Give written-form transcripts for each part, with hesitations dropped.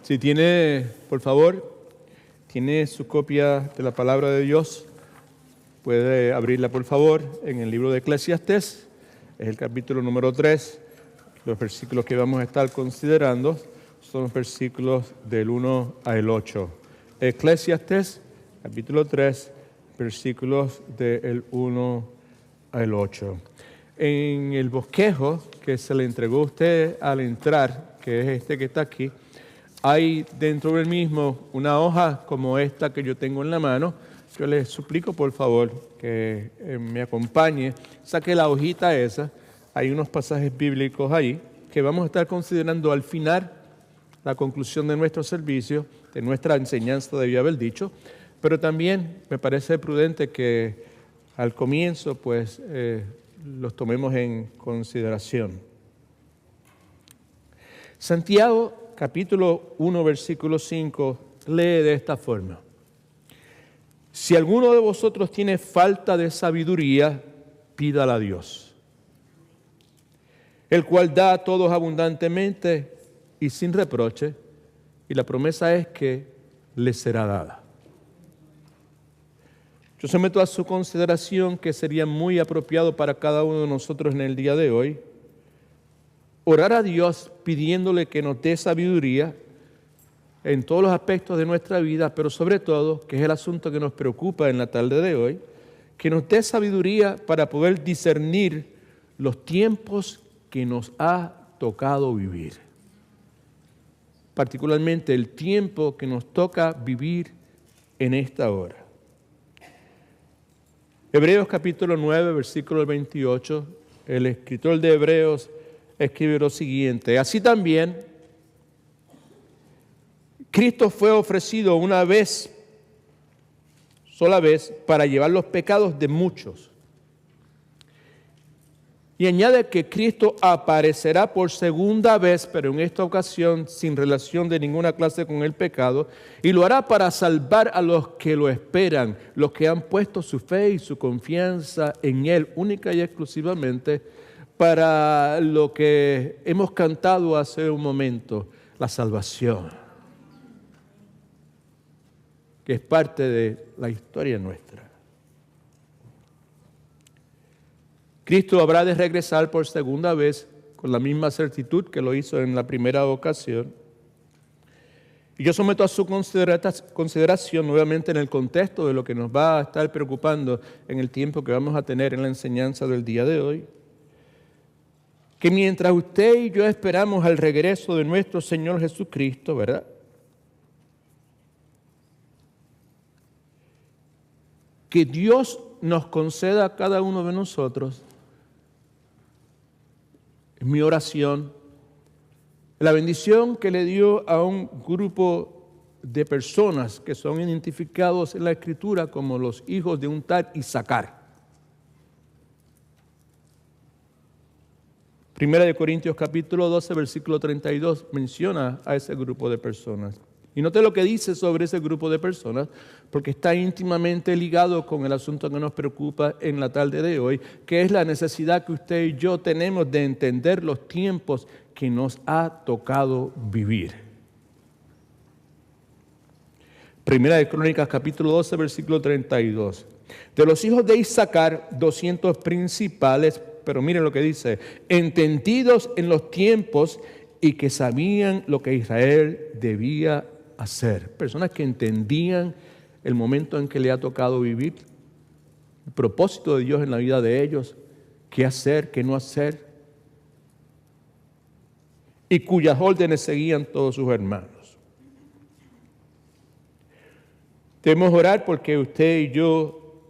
Si tiene, por favor, tiene su copia de la palabra de Dios, puede abrirla por favor en el libro de Eclesiastés, es el capítulo número 3. Los versículos que vamos a estar considerando son los versículos del 1 al 8. Eclesiastés, capítulo 3, versículos del 1 al 8. En el bosquejo que se le entregó a usted al entrar, que es este que está aquí, hay dentro del mismo una hoja como esta que yo tengo en la mano. Yo les suplico por favor que me acompañe, saque la hojita esa. Hay unos pasajes bíblicos ahí que vamos a estar considerando al final, la conclusión de nuestro servicio, de nuestra enseñanza, debía haber dicho, pero también me parece prudente que al comienzo pues los tomemos en consideración. Santiago capítulo 1 versículo 5 lee de esta forma: si alguno de vosotros tiene falta de sabiduría, pídala a Dios, el cual da a todos abundantemente y sin reproche, y la promesa es que les será dada. Yo someto a su consideración que sería muy apropiado para cada uno de nosotros en el día de hoy orar a Dios pidiéndole que nos dé sabiduría en todos los aspectos de nuestra vida, pero sobre todo, que es el asunto que nos preocupa en la tarde de hoy, que nos dé sabiduría para poder discernir los tiempos que nos ha tocado vivir. Particularmente el tiempo que nos toca vivir en esta hora. Hebreos capítulo 9, versículo 28, el escritor de Hebreos escribe lo siguiente: así también, Cristo fue ofrecido una vez, sola vez, para llevar los pecados de muchos. Y añade que Cristo aparecerá por segunda vez, pero en esta ocasión sin relación de ninguna clase con el pecado, y lo hará para salvar a los que lo esperan, los que han puesto su fe y su confianza en Él, única y exclusivamente para lo que hemos cantado hace un momento, la salvación, que es parte de la historia nuestra. Cristo habrá de regresar por segunda vez con la misma certitud que lo hizo en la primera ocasión. Y yo someto a su consideración nuevamente en el contexto de lo que nos va a estar preocupando en el tiempo que vamos a tener en la enseñanza del día de hoy, que mientras usted y yo esperamos al regreso de nuestro Señor Jesucristo, ¿verdad?, que Dios nos conceda a cada uno de nosotros, es mi oración, la bendición que le dio a un grupo de personas que son identificados en la Escritura como los hijos de un tal Isacar. Primera de Corintios capítulo 12, versículo 32 menciona a ese grupo de personas. Y note lo que dice sobre ese grupo de personas, porque está íntimamente ligado con el asunto que nos preocupa en la tarde de hoy, que es la necesidad que usted y yo tenemos de entender los tiempos que nos ha tocado vivir. Primera de Crónicas capítulo 12, versículo 32. De los hijos de Isacar, 200 principales, pero miren lo que dice: entendidos en los tiempos y que sabían lo que Israel debía hacer. Personas que entendían el momento en que le ha tocado vivir, el propósito de Dios en la vida de ellos, qué hacer, qué no hacer, y cuyas órdenes seguían todos sus hermanos. Debemos orar porque usted y yo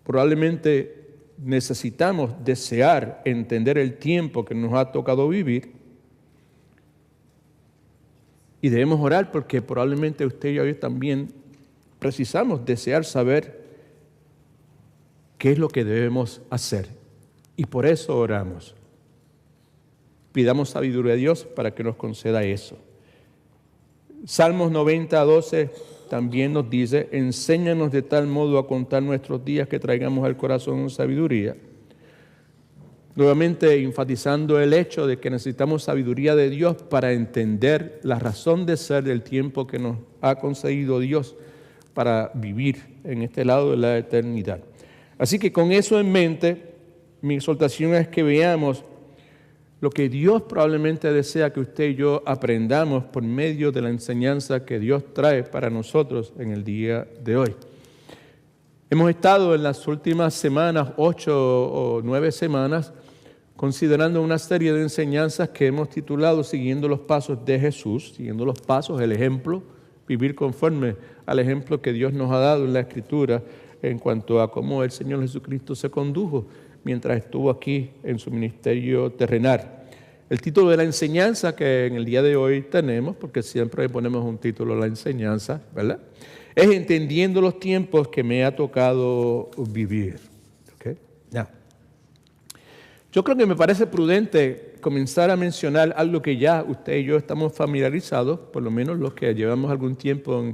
probablemente necesitamos desear entender el tiempo que nos ha tocado vivir, y debemos orar porque probablemente usted y yo también precisamos desear saber qué es lo que debemos hacer, y por eso oramos. Pidamos sabiduría a Dios para que nos conceda eso. Salmos 90, 12 también nos dice: enséñanos de tal modo a contar nuestros días que traigamos al corazón sabiduría. nuevamente enfatizando el hecho de que necesitamos sabiduría de Dios para entender la razón de ser del tiempo que nos ha concedido Dios para vivir en este lado de la eternidad. Así que con eso en mente, mi exhortación es que veamos lo que Dios probablemente desea que usted y yo aprendamos por medio de la enseñanza que Dios trae para nosotros en el día de hoy. Hemos estado en las últimas semanas, 8 o 9 semanas, considerando una serie de enseñanzas que hemos titulado Siguiendo los Pasos de Jesús, siguiendo los pasos, el ejemplo, vivir conforme al ejemplo que Dios nos ha dado en la Escritura en cuanto a cómo el Señor Jesucristo se condujo mientras estuvo aquí en su ministerio terrenal. El título de la enseñanza que en el día de hoy tenemos, porque siempre le ponemos un título a la enseñanza, ¿verdad?, es Entendiendo los tiempos que me ha tocado vivir. ¿Okay? Now, yo creo que me parece prudente comenzar a mencionar algo que ya usted y yo estamos familiarizados, por lo menos los que llevamos algún tiempo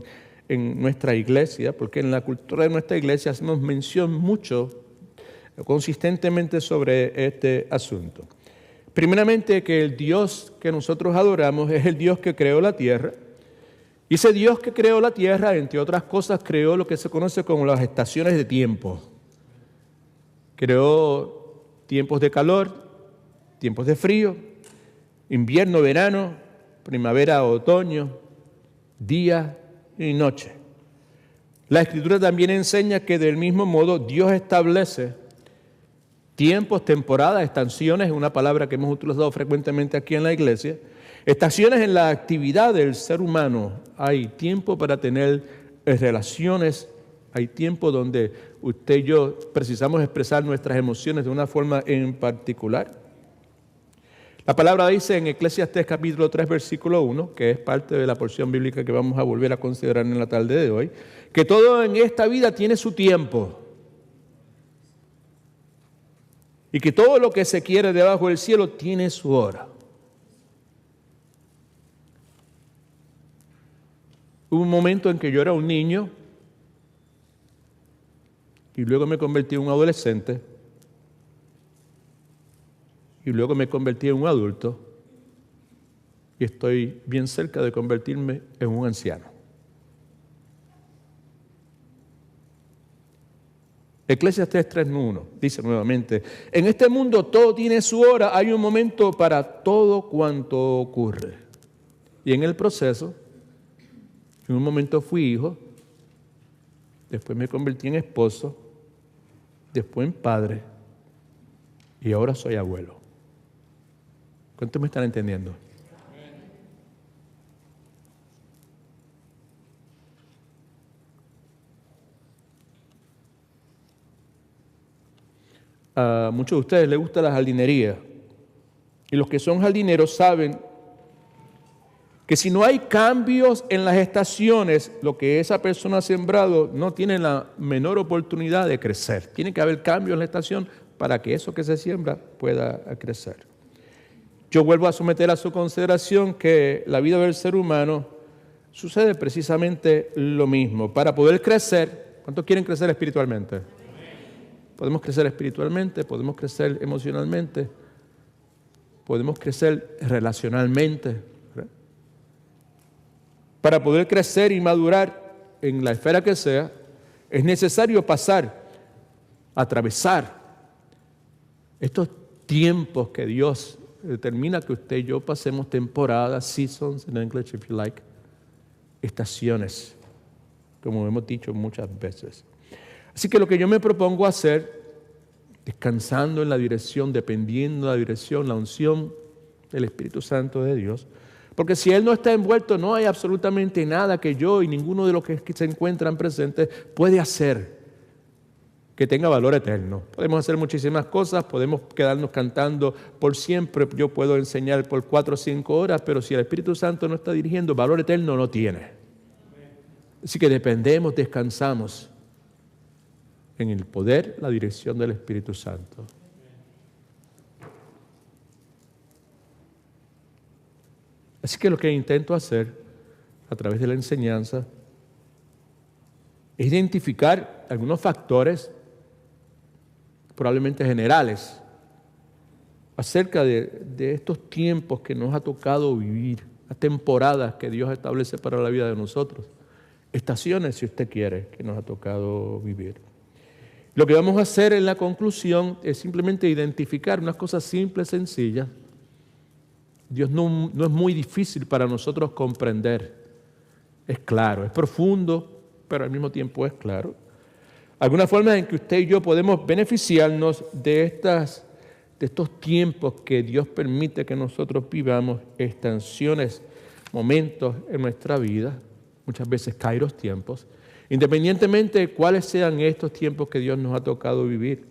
en nuestra iglesia, porque en la cultura de nuestra iglesia hacemos mención mucho, consistentemente sobre este asunto. Primeramente, que el Dios que nosotros adoramos es el Dios que creó la tierra. Y ese Dios que creó la tierra, entre otras cosas, creó lo que se conoce como las estaciones de tiempo. Creó tiempos de calor, tiempos de frío, invierno, verano, primavera, otoño, día y noche. La Escritura también enseña que del mismo modo Dios establece tiempos, temporadas, estaciones, es una palabra que hemos utilizado frecuentemente aquí en la iglesia, estaciones en la actividad del ser humano. Hay tiempo para tener relaciones, hay tiempo donde usted y yo precisamos expresar nuestras emociones de una forma en particular. La palabra dice en Eclesiastés capítulo 3, versículo 1, que es parte de la porción bíblica que vamos a volver a considerar en la tarde de hoy, que todo en esta vida tiene su tiempo. Y que todo lo que se quiere debajo del cielo tiene su hora. Hubo un momento en que yo era un niño y luego me convertí en un adolescente y luego me convertí en un adulto y estoy bien cerca de convertirme en un anciano. Eclesiastés 3:1 dice nuevamente, en este mundo todo tiene su hora, hay un momento para todo cuanto ocurre. Y en el proceso, en un momento fui hijo, después me convertí en esposo, después en padre y ahora soy abuelo. ¿Cuántos me están entendiendo? A muchos de ustedes les gusta la jardinería y los que son jardineros saben que si no hay cambios en las estaciones, lo que esa persona ha sembrado no tiene la menor oportunidad de crecer. Tiene que haber cambios en la estación para que eso que se siembra pueda crecer. Yo vuelvo a someter a su consideración que la vida del ser humano sucede precisamente lo mismo. Para poder crecer, ¿cuántos quieren crecer espiritualmente? Podemos crecer espiritualmente, podemos crecer emocionalmente, podemos crecer relacionalmente. Para poder crecer y madurar en la esfera que sea, es necesario atravesar estos tiempos que Dios determina que usted y yo pasemos, temporadas, seasons in English if you like, estaciones, como hemos dicho muchas veces. Así que lo que yo me propongo hacer, descansando en la dirección, dependiendo de la dirección, la unción del Espíritu Santo de Dios, porque si Él no está envuelto, no hay absolutamente nada que yo y ninguno de los que se encuentran presentes puede hacer que tenga valor eterno. Podemos hacer muchísimas cosas, podemos quedarnos cantando por siempre, yo puedo enseñar por 4 o 5 horas, pero si el Espíritu Santo no está dirigiendo, valor eterno no tiene. Así que dependemos, descansamos en el poder, la dirección del Espíritu Santo. Así que lo que intento hacer a través de la enseñanza es identificar algunos factores probablemente generales acerca de estos tiempos que nos ha tocado vivir, las temporadas que Dios establece para la vida de nosotros, estaciones, si usted quiere, que nos ha tocado vivir. Lo que vamos a hacer en la conclusión es simplemente identificar unas cosas simples, sencillas. Dios no es muy difícil para nosotros comprender. Es claro, es profundo, pero al mismo tiempo es claro. Algunas formas en que usted y yo podemos beneficiarnos de estos tiempos que Dios permite que nosotros vivamos, estaciones, momentos en nuestra vida, muchas veces kairos tiempos, independientemente de cuáles sean estos tiempos que Dios nos ha tocado vivir,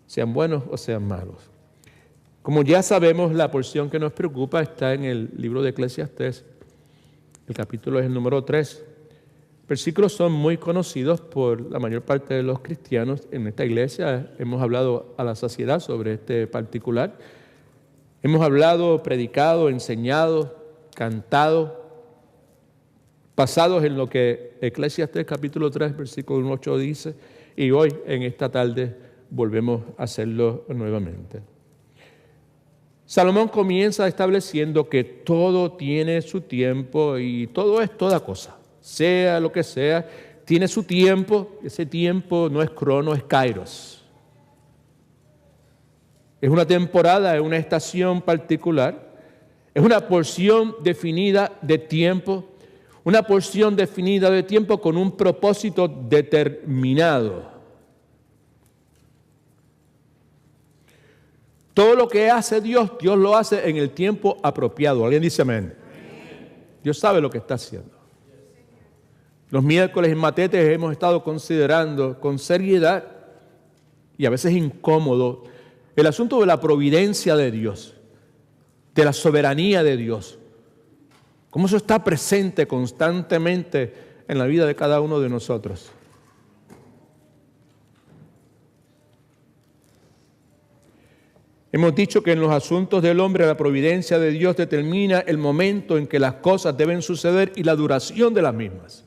sean buenos o sean malos. Como ya sabemos, la porción que nos preocupa está en el libro de Eclesiastés. El capítulo es el número 3. Versículos son muy conocidos por la mayor parte de los cristianos. En esta iglesia hemos hablado a la saciedad sobre este particular. Hemos hablado, predicado, enseñado, cantado, basados en lo que Eclesiastés capítulo 3, versículo 8 dice, y hoy en esta tarde volvemos a hacerlo nuevamente. Salomón comienza estableciendo que todo tiene su tiempo y todo es toda cosa. Sea lo que sea, tiene su tiempo. Ese tiempo no es crono, es kairos. Es una temporada, es una estación particular, es una porción definida de tiempo, una porción definida de tiempo con un propósito determinado. Todo lo que hace Dios, Dios lo hace en el tiempo apropiado. ¿Alguien dice amén? Dios sabe lo que está haciendo. Los miércoles en Matetes hemos estado considerando con seriedad y a veces incómodo el asunto de la providencia de Dios, de la soberanía de Dios. Cómo eso está presente constantemente en la vida de cada uno de nosotros. Hemos dicho que en los asuntos del hombre la providencia de Dios determina el momento en que las cosas deben suceder y la duración de las mismas.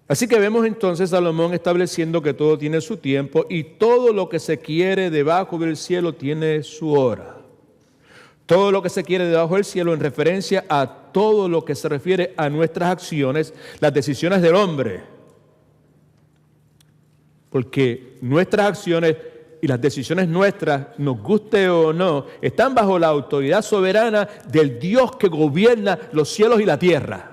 Así que vemos entonces a Salomón estableciendo que todo tiene su tiempo y todo lo que se quiere debajo del cielo tiene su hora. Todo lo que se quiere debajo del cielo en referencia a todo lo que se refiere a nuestras acciones, las decisiones del hombre. Porque nuestras acciones y las decisiones nuestras, nos guste o no, están bajo la autoridad soberana del Dios que gobierna los cielos y la tierra.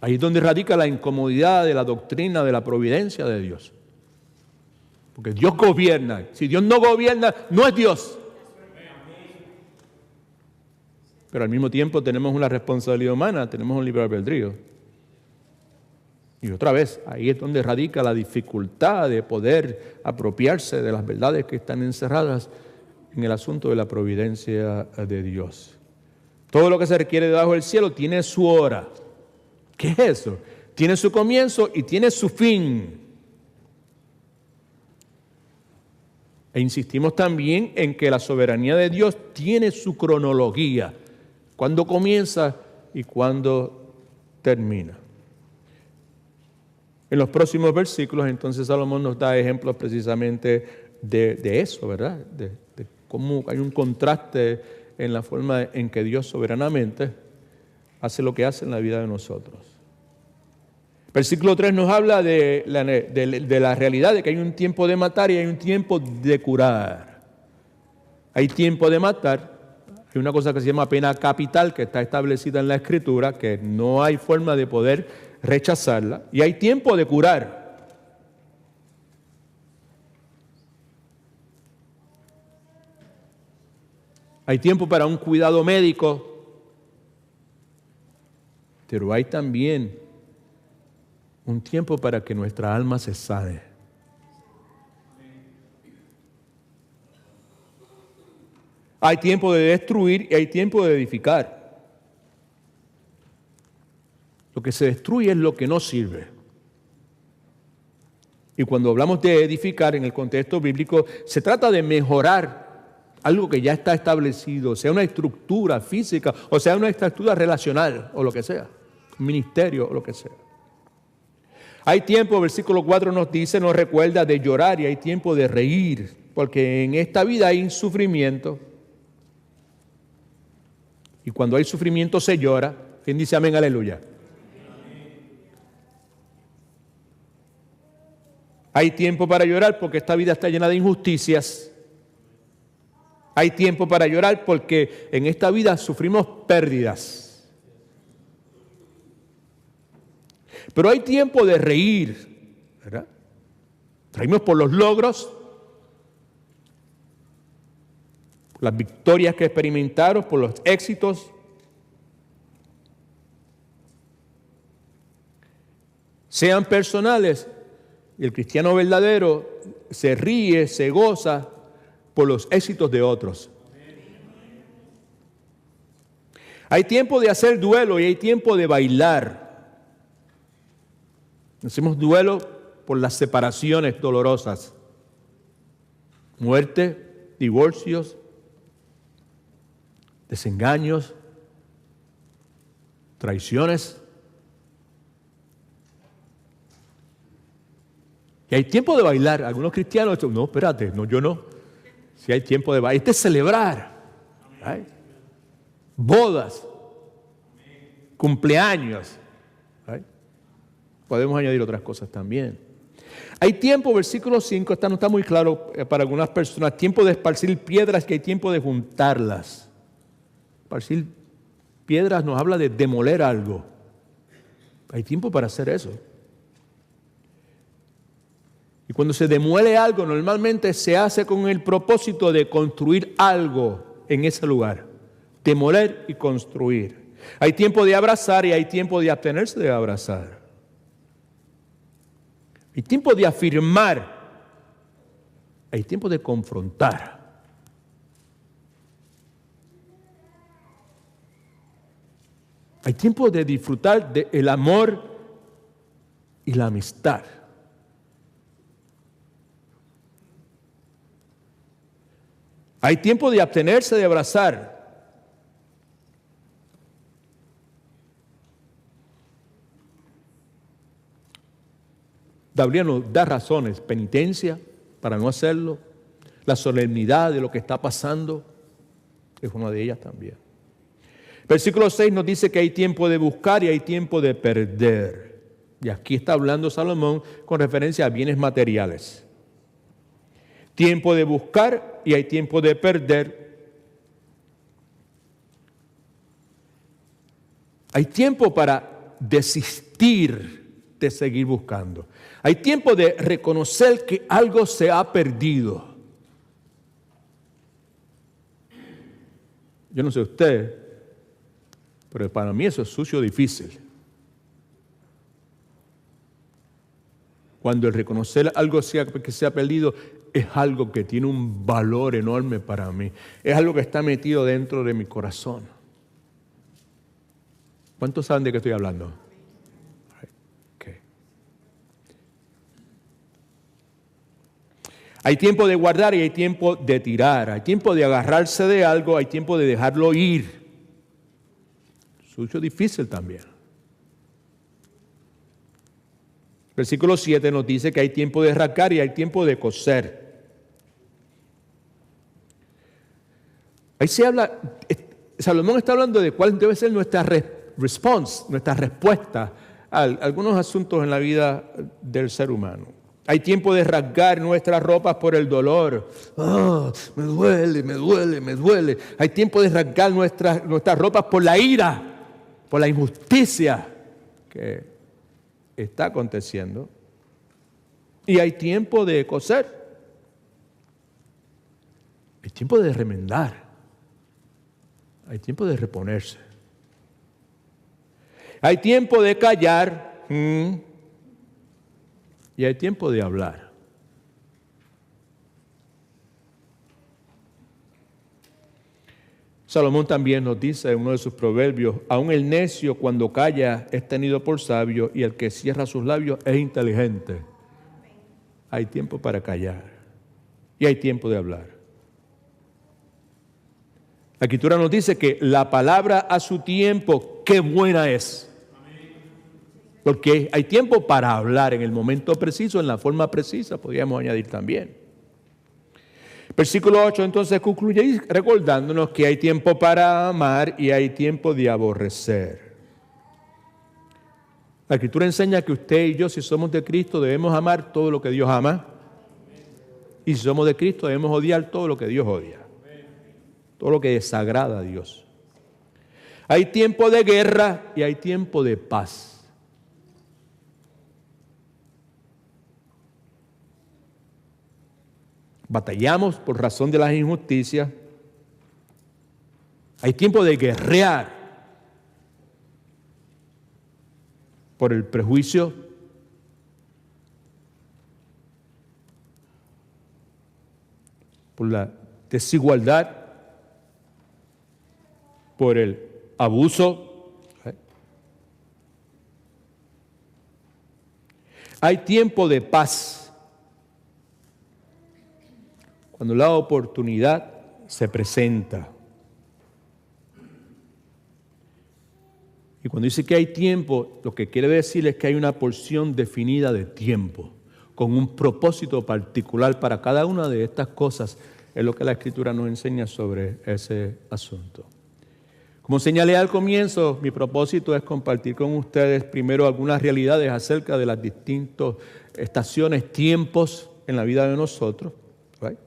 Ahí es donde radica la incomodidad de la doctrina de la providencia de Dios. Porque Dios gobierna. Si Dios no gobierna, no es Dios. Pero al mismo tiempo tenemos una responsabilidad humana, tenemos un libre albedrío. Y otra vez, ahí es donde radica la dificultad de poder apropiarse de las verdades que están encerradas en el asunto de la providencia de Dios. Todo lo que se requiere debajo del cielo tiene su hora. ¿Qué es eso? Tiene su comienzo y tiene su fin. E insistimos también en que la soberanía de Dios tiene su cronología. Cuándo comienza y cuándo termina. En los próximos versículos, entonces, Salomón nos da ejemplos precisamente de eso, ¿verdad? De cómo hay un contraste en la forma en que Dios soberanamente hace lo que hace en la vida de nosotros. Versículo 3 nos habla de la realidad de que hay un tiempo de matar y hay un tiempo de curar. Hay tiempo de matar. Hay una cosa que se llama pena capital que está establecida en la Escritura, que no hay forma de poder rechazarla. Y hay tiempo de curar. Hay tiempo para un cuidado médico, pero hay también un tiempo para que nuestra alma se sane. Hay tiempo de destruir y hay tiempo de edificar. Lo que se destruye es lo que no sirve. Y cuando hablamos de edificar en el contexto bíblico, se trata de mejorar algo que ya está establecido, sea una estructura física o sea una estructura relacional o lo que sea, un ministerio o lo que sea. Hay tiempo, versículo 4 nos dice, nos recuerda de llorar y hay tiempo de reír, porque en esta vida hay sufrimiento. Y cuando hay sufrimiento se llora. ¿Quién dice amén, aleluya? Hay tiempo para llorar porque esta vida está llena de injusticias. Hay tiempo para llorar porque en esta vida sufrimos pérdidas. Pero hay tiempo de reír, ¿verdad? Reímos por los logros, por las victorias que experimentaron, por los éxitos. Sean personales. Y el cristiano verdadero se ríe, se goza por los éxitos de otros. Hay tiempo de hacer duelo y hay tiempo de bailar. Hacemos duelo por las separaciones dolorosas. Muerte, divorcios, desengaños, traiciones. Y hay tiempo de bailar. Algunos cristianos dicen, no, espérate, no, yo no. Si hay tiempo de bailar, este es celebrar. ¿Right? Bodas, cumpleaños. ¿Right? Podemos añadir otras cosas también. Hay tiempo, versículo 5, esta no está muy claro para algunas personas, tiempo de esparcir piedras que hay tiempo de juntarlas. Esparcir piedras nos habla de demoler algo. Hay tiempo para hacer eso. Y cuando se demuele algo, normalmente se hace con el propósito de construir algo en ese lugar. Demoler y construir. Hay tiempo de abrazar y hay tiempo de abstenerse de abrazar. Hay tiempo de afirmar. Hay tiempo de confrontar. Hay tiempo de disfrutar del amor y la amistad. Hay tiempo de abstenerse de abrazar. La Biblia nos da razones, penitencia para no hacerlo, la solemnidad de lo que está pasando, es una de ellas también. Versículo 6 nos dice que hay tiempo de buscar y hay tiempo de perder. Y aquí está hablando Salomón con referencia a bienes materiales. Tiempo de buscar y hay tiempo de perder. Hay tiempo para desistir de seguir buscando. Hay tiempo de reconocer que algo se ha perdido. Yo no sé usted, pero para mí eso es sucio difícil. Cuando el reconocer algo que se ha perdido es algo que tiene un valor enorme para mí. Es algo que está metido dentro de mi corazón. ¿Cuántos saben de qué estoy hablando? Okay. Hay tiempo de guardar y hay tiempo de tirar. Hay tiempo de agarrarse de algo, hay tiempo de dejarlo ir. Sucio difícil también. Versículo 7 nos dice que hay tiempo de rasgar y hay tiempo de coser. Ahí se habla, Salomón está hablando de cuál debe ser nuestra nuestra respuesta a algunos asuntos en la vida del ser humano. Hay tiempo de rasgar nuestras ropas por el dolor. Oh, me duele, me duele, me duele. Hay tiempo de rasgar nuestras ropas por la ira, por la injusticia que está aconteciendo. Y hay tiempo de coser. Hay tiempo de remendar. Hay tiempo de reponerse. Hay tiempo de callar. Y hay tiempo de hablar. Salomón también nos dice en uno de sus proverbios, aun el necio cuando calla es tenido por sabio y el que cierra sus labios es inteligente. Hay tiempo para callar y hay tiempo de hablar. La Escritura nos dice que la palabra a su tiempo, qué buena es. Porque hay tiempo para hablar en el momento preciso, en la forma precisa, podríamos añadir también. Versículo 8 entonces concluye recordándonos que hay tiempo para amar y hay tiempo de aborrecer. La Escritura enseña que usted y yo, si somos de Cristo, debemos amar todo lo que Dios ama. Y si somos de Cristo, debemos odiar todo lo que Dios odia. Todo lo que desagrada a Dios. Hay tiempo de guerra y hay tiempo de paz. Batallamos por razón de las injusticias. Hay tiempo de guerrear por el prejuicio, por la desigualdad, por el abuso. Hay tiempo de paz. Cuando la oportunidad se presenta. Y cuando dice que hay tiempo, lo que quiere decir es que hay una porción definida de tiempo, con un propósito particular para cada una de estas cosas. Es lo que la Escritura nos enseña sobre ese asunto. Como señalé al comienzo, mi propósito es compartir con ustedes primero algunas realidades acerca de las distintas estaciones, tiempos en la vida de nosotros. ¿Right?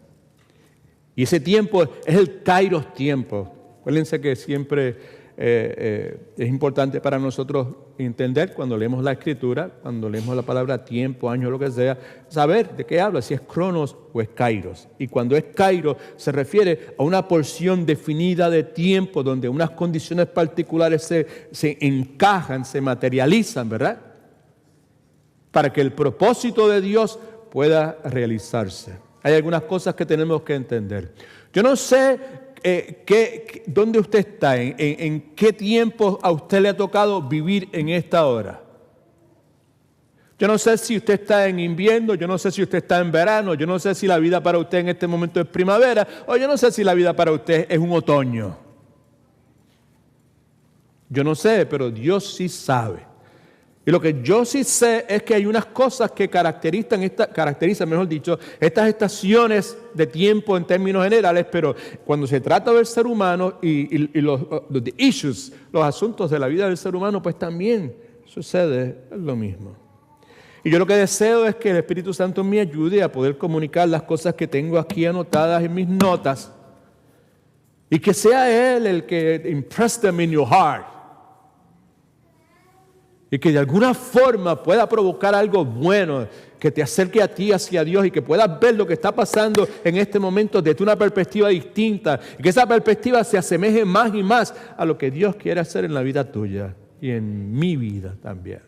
Y ese tiempo es el kairos tiempo. Acuérdense que siempre es importante para nosotros entender cuando leemos la Escritura, cuando leemos la palabra tiempo, año, lo que sea, saber de qué habla, si es cronos o es kairos. Y cuando es kairos se refiere a una porción definida de tiempo donde unas condiciones particulares se encajan, se materializan, ¿verdad? Para que el propósito de Dios pueda realizarse. Hay algunas cosas que tenemos que entender. Yo no sé ¿dónde usted está? ¿En qué tiempo a usted le ha tocado vivir en esta hora? Yo no sé si usted está en invierno, yo no sé si usted está en verano, yo no sé si la vida para usted en este momento es primavera, o yo no sé si la vida para usted es un otoño. Yo no sé, pero Dios sí sabe. Y lo que yo sí sé es que hay unas cosas que caracterizan, mejor dicho, estas estaciones de tiempo en términos generales, pero cuando se trata del ser humano y los issues, los asuntos de la vida del ser humano, pues también sucede lo mismo. Y yo lo que deseo es que el Espíritu Santo me ayude a poder comunicar las cosas que tengo aquí anotadas en mis notas y que sea Él el que impress them in your heart. Y que de alguna forma pueda provocar algo bueno, que te acerque a ti hacia Dios y que puedas ver lo que está pasando en este momento desde una perspectiva distinta. Y que esa perspectiva se asemeje más y más a lo que Dios quiere hacer en la vida tuya y en mi vida también.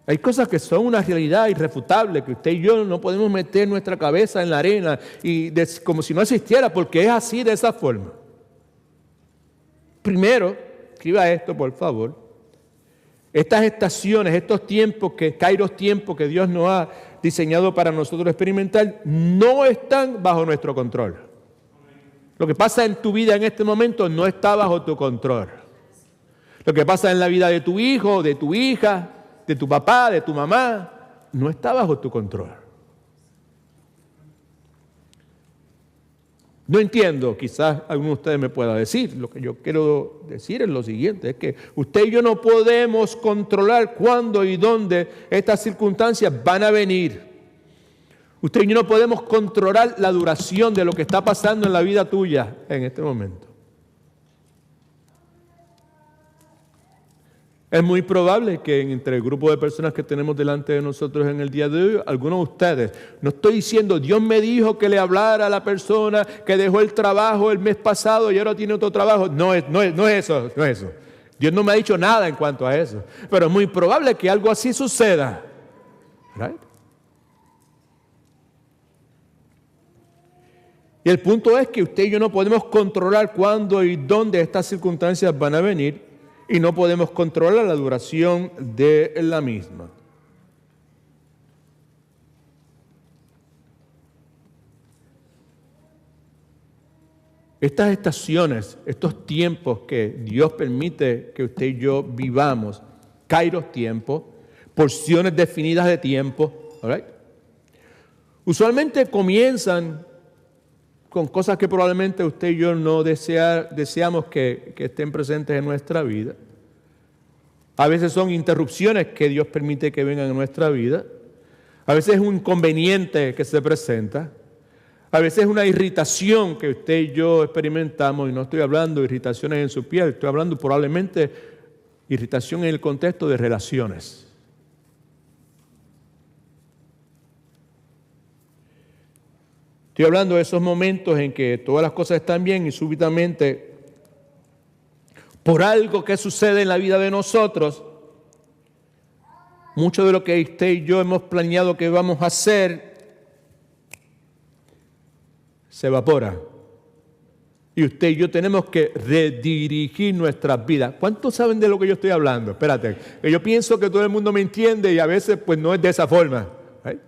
Hay cosas que son una realidad irrefutable, que usted y yo no podemos meter nuestra cabeza en la arena y como si no existiera, porque es así, de esa forma. Primero, escriba esto por favor, estas estaciones, estos tiempos, kairos tiempos que Dios nos ha diseñado para nosotros experimentar, no están bajo nuestro control. Lo que pasa en tu vida en este momento no está bajo tu control. Lo que pasa en la vida de tu hijo, de tu hija, de tu papá, de tu mamá, no está bajo tu control. No entiendo, quizás alguno de ustedes me pueda decir. Lo que yo quiero decir es lo siguiente, es que usted y yo no podemos controlar cuándo y dónde estas circunstancias van a venir. Usted y yo no podemos controlar la duración de lo que está pasando en la vida tuya en este momento. Es muy probable que entre el grupo de personas que tenemos delante de nosotros en el día de hoy, algunos de ustedes, no estoy diciendo, Dios me dijo que le hablara a la persona que dejó el trabajo el mes pasado y ahora tiene otro trabajo. No es eso. Dios no me ha dicho nada en cuanto a eso. Pero es muy probable que algo así suceda. ¿Right? Y el punto es que usted y yo no podemos controlar cuándo y dónde estas circunstancias van a venir. Y no podemos controlar la duración de la misma. Estas estaciones, estos tiempos que Dios permite que usted y yo vivamos, kairos tiempo, porciones definidas de tiempo, ¿right? Usualmente comienzan con cosas que probablemente usted y yo no deseamos que estén presentes en nuestra vida. A veces son interrupciones que Dios permite que vengan en nuestra vida. A veces es un inconveniente que se presenta. A veces es una irritación que usted y yo experimentamos, y no estoy hablando de irritaciones en su piel, estoy hablando probablemente irritación en el contexto de relaciones. Estoy hablando de esos momentos en que todas las cosas están bien y súbitamente, por algo que sucede en la vida de nosotros, mucho de lo que usted y yo hemos planeado que vamos a hacer se evapora. Y usted y yo tenemos que redirigir nuestras vidas. ¿Cuántos saben de lo que yo estoy hablando? Espérate, que yo pienso que todo el mundo me entiende y a veces pues no es de esa forma. ¿Right?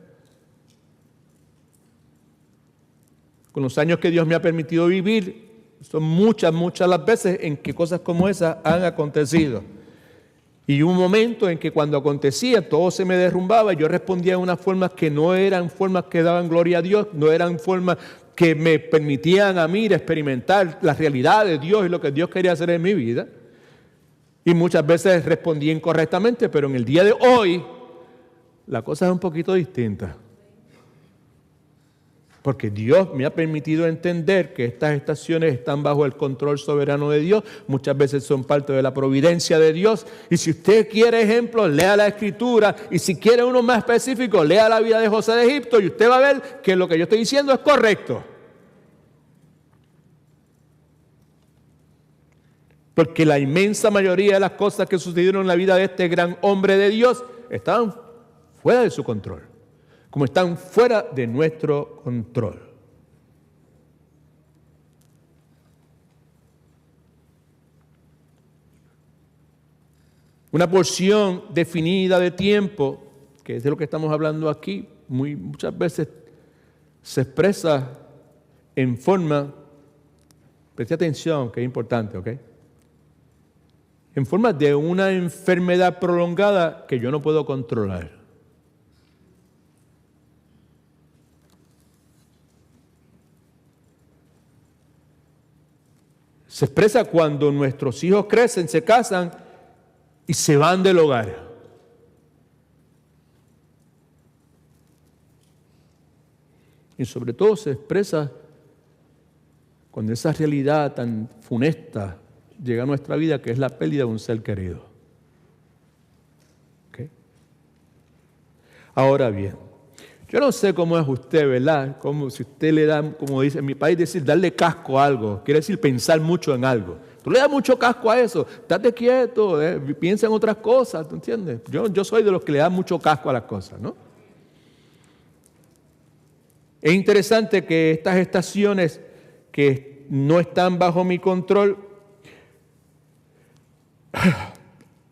Con los años que Dios me ha permitido vivir, son muchas las veces en que cosas como esas han acontecido. Y hubo un momento en que cuando acontecía, todo se me derrumbaba y yo respondía de unas formas que no eran formas que daban gloria a Dios, no eran formas que me permitían a mí experimentar la realidad de Dios y lo que Dios quería hacer en mi vida. Y muchas veces respondí incorrectamente, pero en el día de hoy la cosa es un poquito distinta. Porque Dios me ha permitido entender que estas estaciones están bajo el control soberano de Dios. Muchas veces son parte de la providencia de Dios. Y si usted quiere ejemplos, lea la Escritura. Y si quiere uno más específico, lea la vida de José de Egipto. Y usted va a ver que lo que yo estoy diciendo es correcto. Porque la inmensa mayoría de las cosas que sucedieron en la vida de este gran hombre de Dios estaban fuera de su control. Como están fuera de nuestro control. Una porción definida de tiempo, que es de lo que estamos hablando aquí, muchas veces se expresa en forma, preste atención que es importante, ¿ok? En forma de una enfermedad prolongada que yo no puedo controlar. Se expresa cuando nuestros hijos crecen, se casan y se van del hogar. Y sobre todo se expresa cuando esa realidad tan funesta llega a nuestra vida, que es la pérdida de un ser querido. ¿Okay? Ahora bien, yo no sé cómo es usted, ¿verdad? Como si usted le da, como dice en mi país, decir darle casco a algo, quiere decir pensar mucho en algo. Tú le das mucho casco a eso, estate quieto, piensa en otras cosas, ¿tú entiendes? Yo soy de los que le dan mucho casco a las cosas, ¿no? Es interesante que estas estaciones que no están bajo mi control,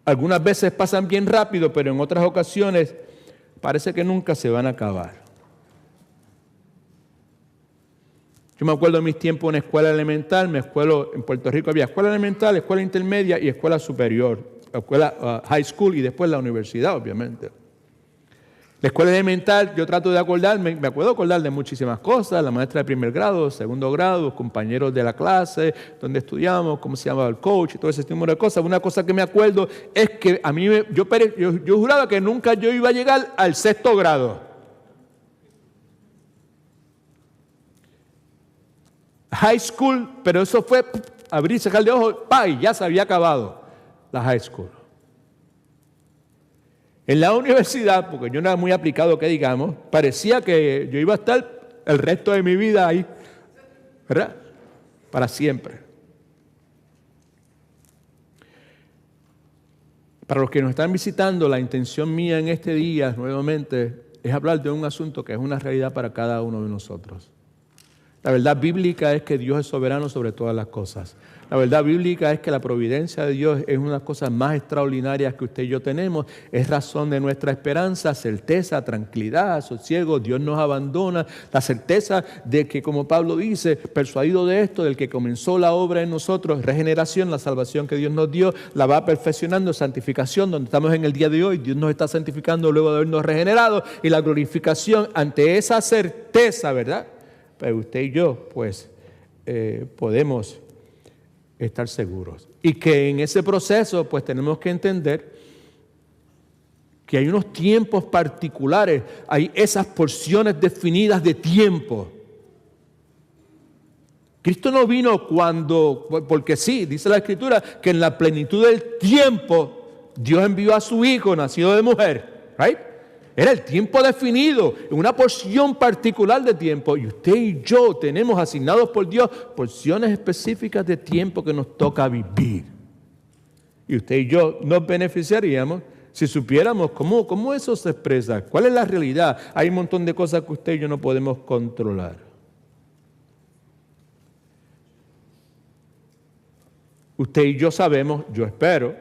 algunas veces pasan bien rápido, pero en otras ocasiones parece que nunca se van a acabar. Yo me acuerdo de mis tiempos en escuela elemental, en Puerto Rico había escuela elemental, escuela intermedia y escuela superior, escuela high school y después la universidad, obviamente. La escuela elemental, yo trato de acordarme, me acuerdo acordar de muchísimas cosas, la maestra de primer grado, segundo grado, los compañeros de la clase, donde estudiamos, cómo se llamaba el coach y todo ese tipo de cosas. Una cosa que me acuerdo es que a mí, yo juraba que nunca yo iba a llegar al sexto grado. High school, pero eso fue abrir, sacar de ojos, y ya se había acabado la high school. En la universidad, porque yo no era muy aplicado, que digamos, parecía que yo iba a estar el resto de mi vida ahí, ¿verdad? Para siempre. Para los que nos están visitando, la intención mía en este día, nuevamente, es hablar de un asunto que es una realidad para cada uno de nosotros. La verdad bíblica es que Dios es soberano sobre todas las cosas. La verdad bíblica es que la providencia de Dios es una de las cosas más extraordinarias que usted y yo tenemos. Es razón de nuestra esperanza, certeza, tranquilidad, sosiego. Dios nos abandona. La certeza de que, como Pablo dice, persuadido de esto, del que comenzó la obra en nosotros, regeneración, la salvación que Dios nos dio, la va perfeccionando, santificación, donde estamos en el día de hoy. Dios nos está santificando luego de habernos regenerado. Y la glorificación ante esa certeza, ¿verdad? Pero usted y yo, pues, podemos estar seguros. Y que en ese proceso, pues, tenemos que entender que hay unos tiempos particulares, hay esas porciones definidas de tiempo. Cristo no vino porque sí, dice la Escritura, que en la plenitud del tiempo Dios envió a su Hijo, nacido de mujer, ¿right? Era el tiempo definido, una porción particular de tiempo. Y usted y yo tenemos asignados por Dios porciones específicas de tiempo que nos toca vivir. Y usted y yo nos beneficiaríamos si supiéramos cómo eso se expresa, cuál es la realidad. Hay un montón de cosas que usted y yo no podemos controlar. Usted y yo sabemos, yo espero,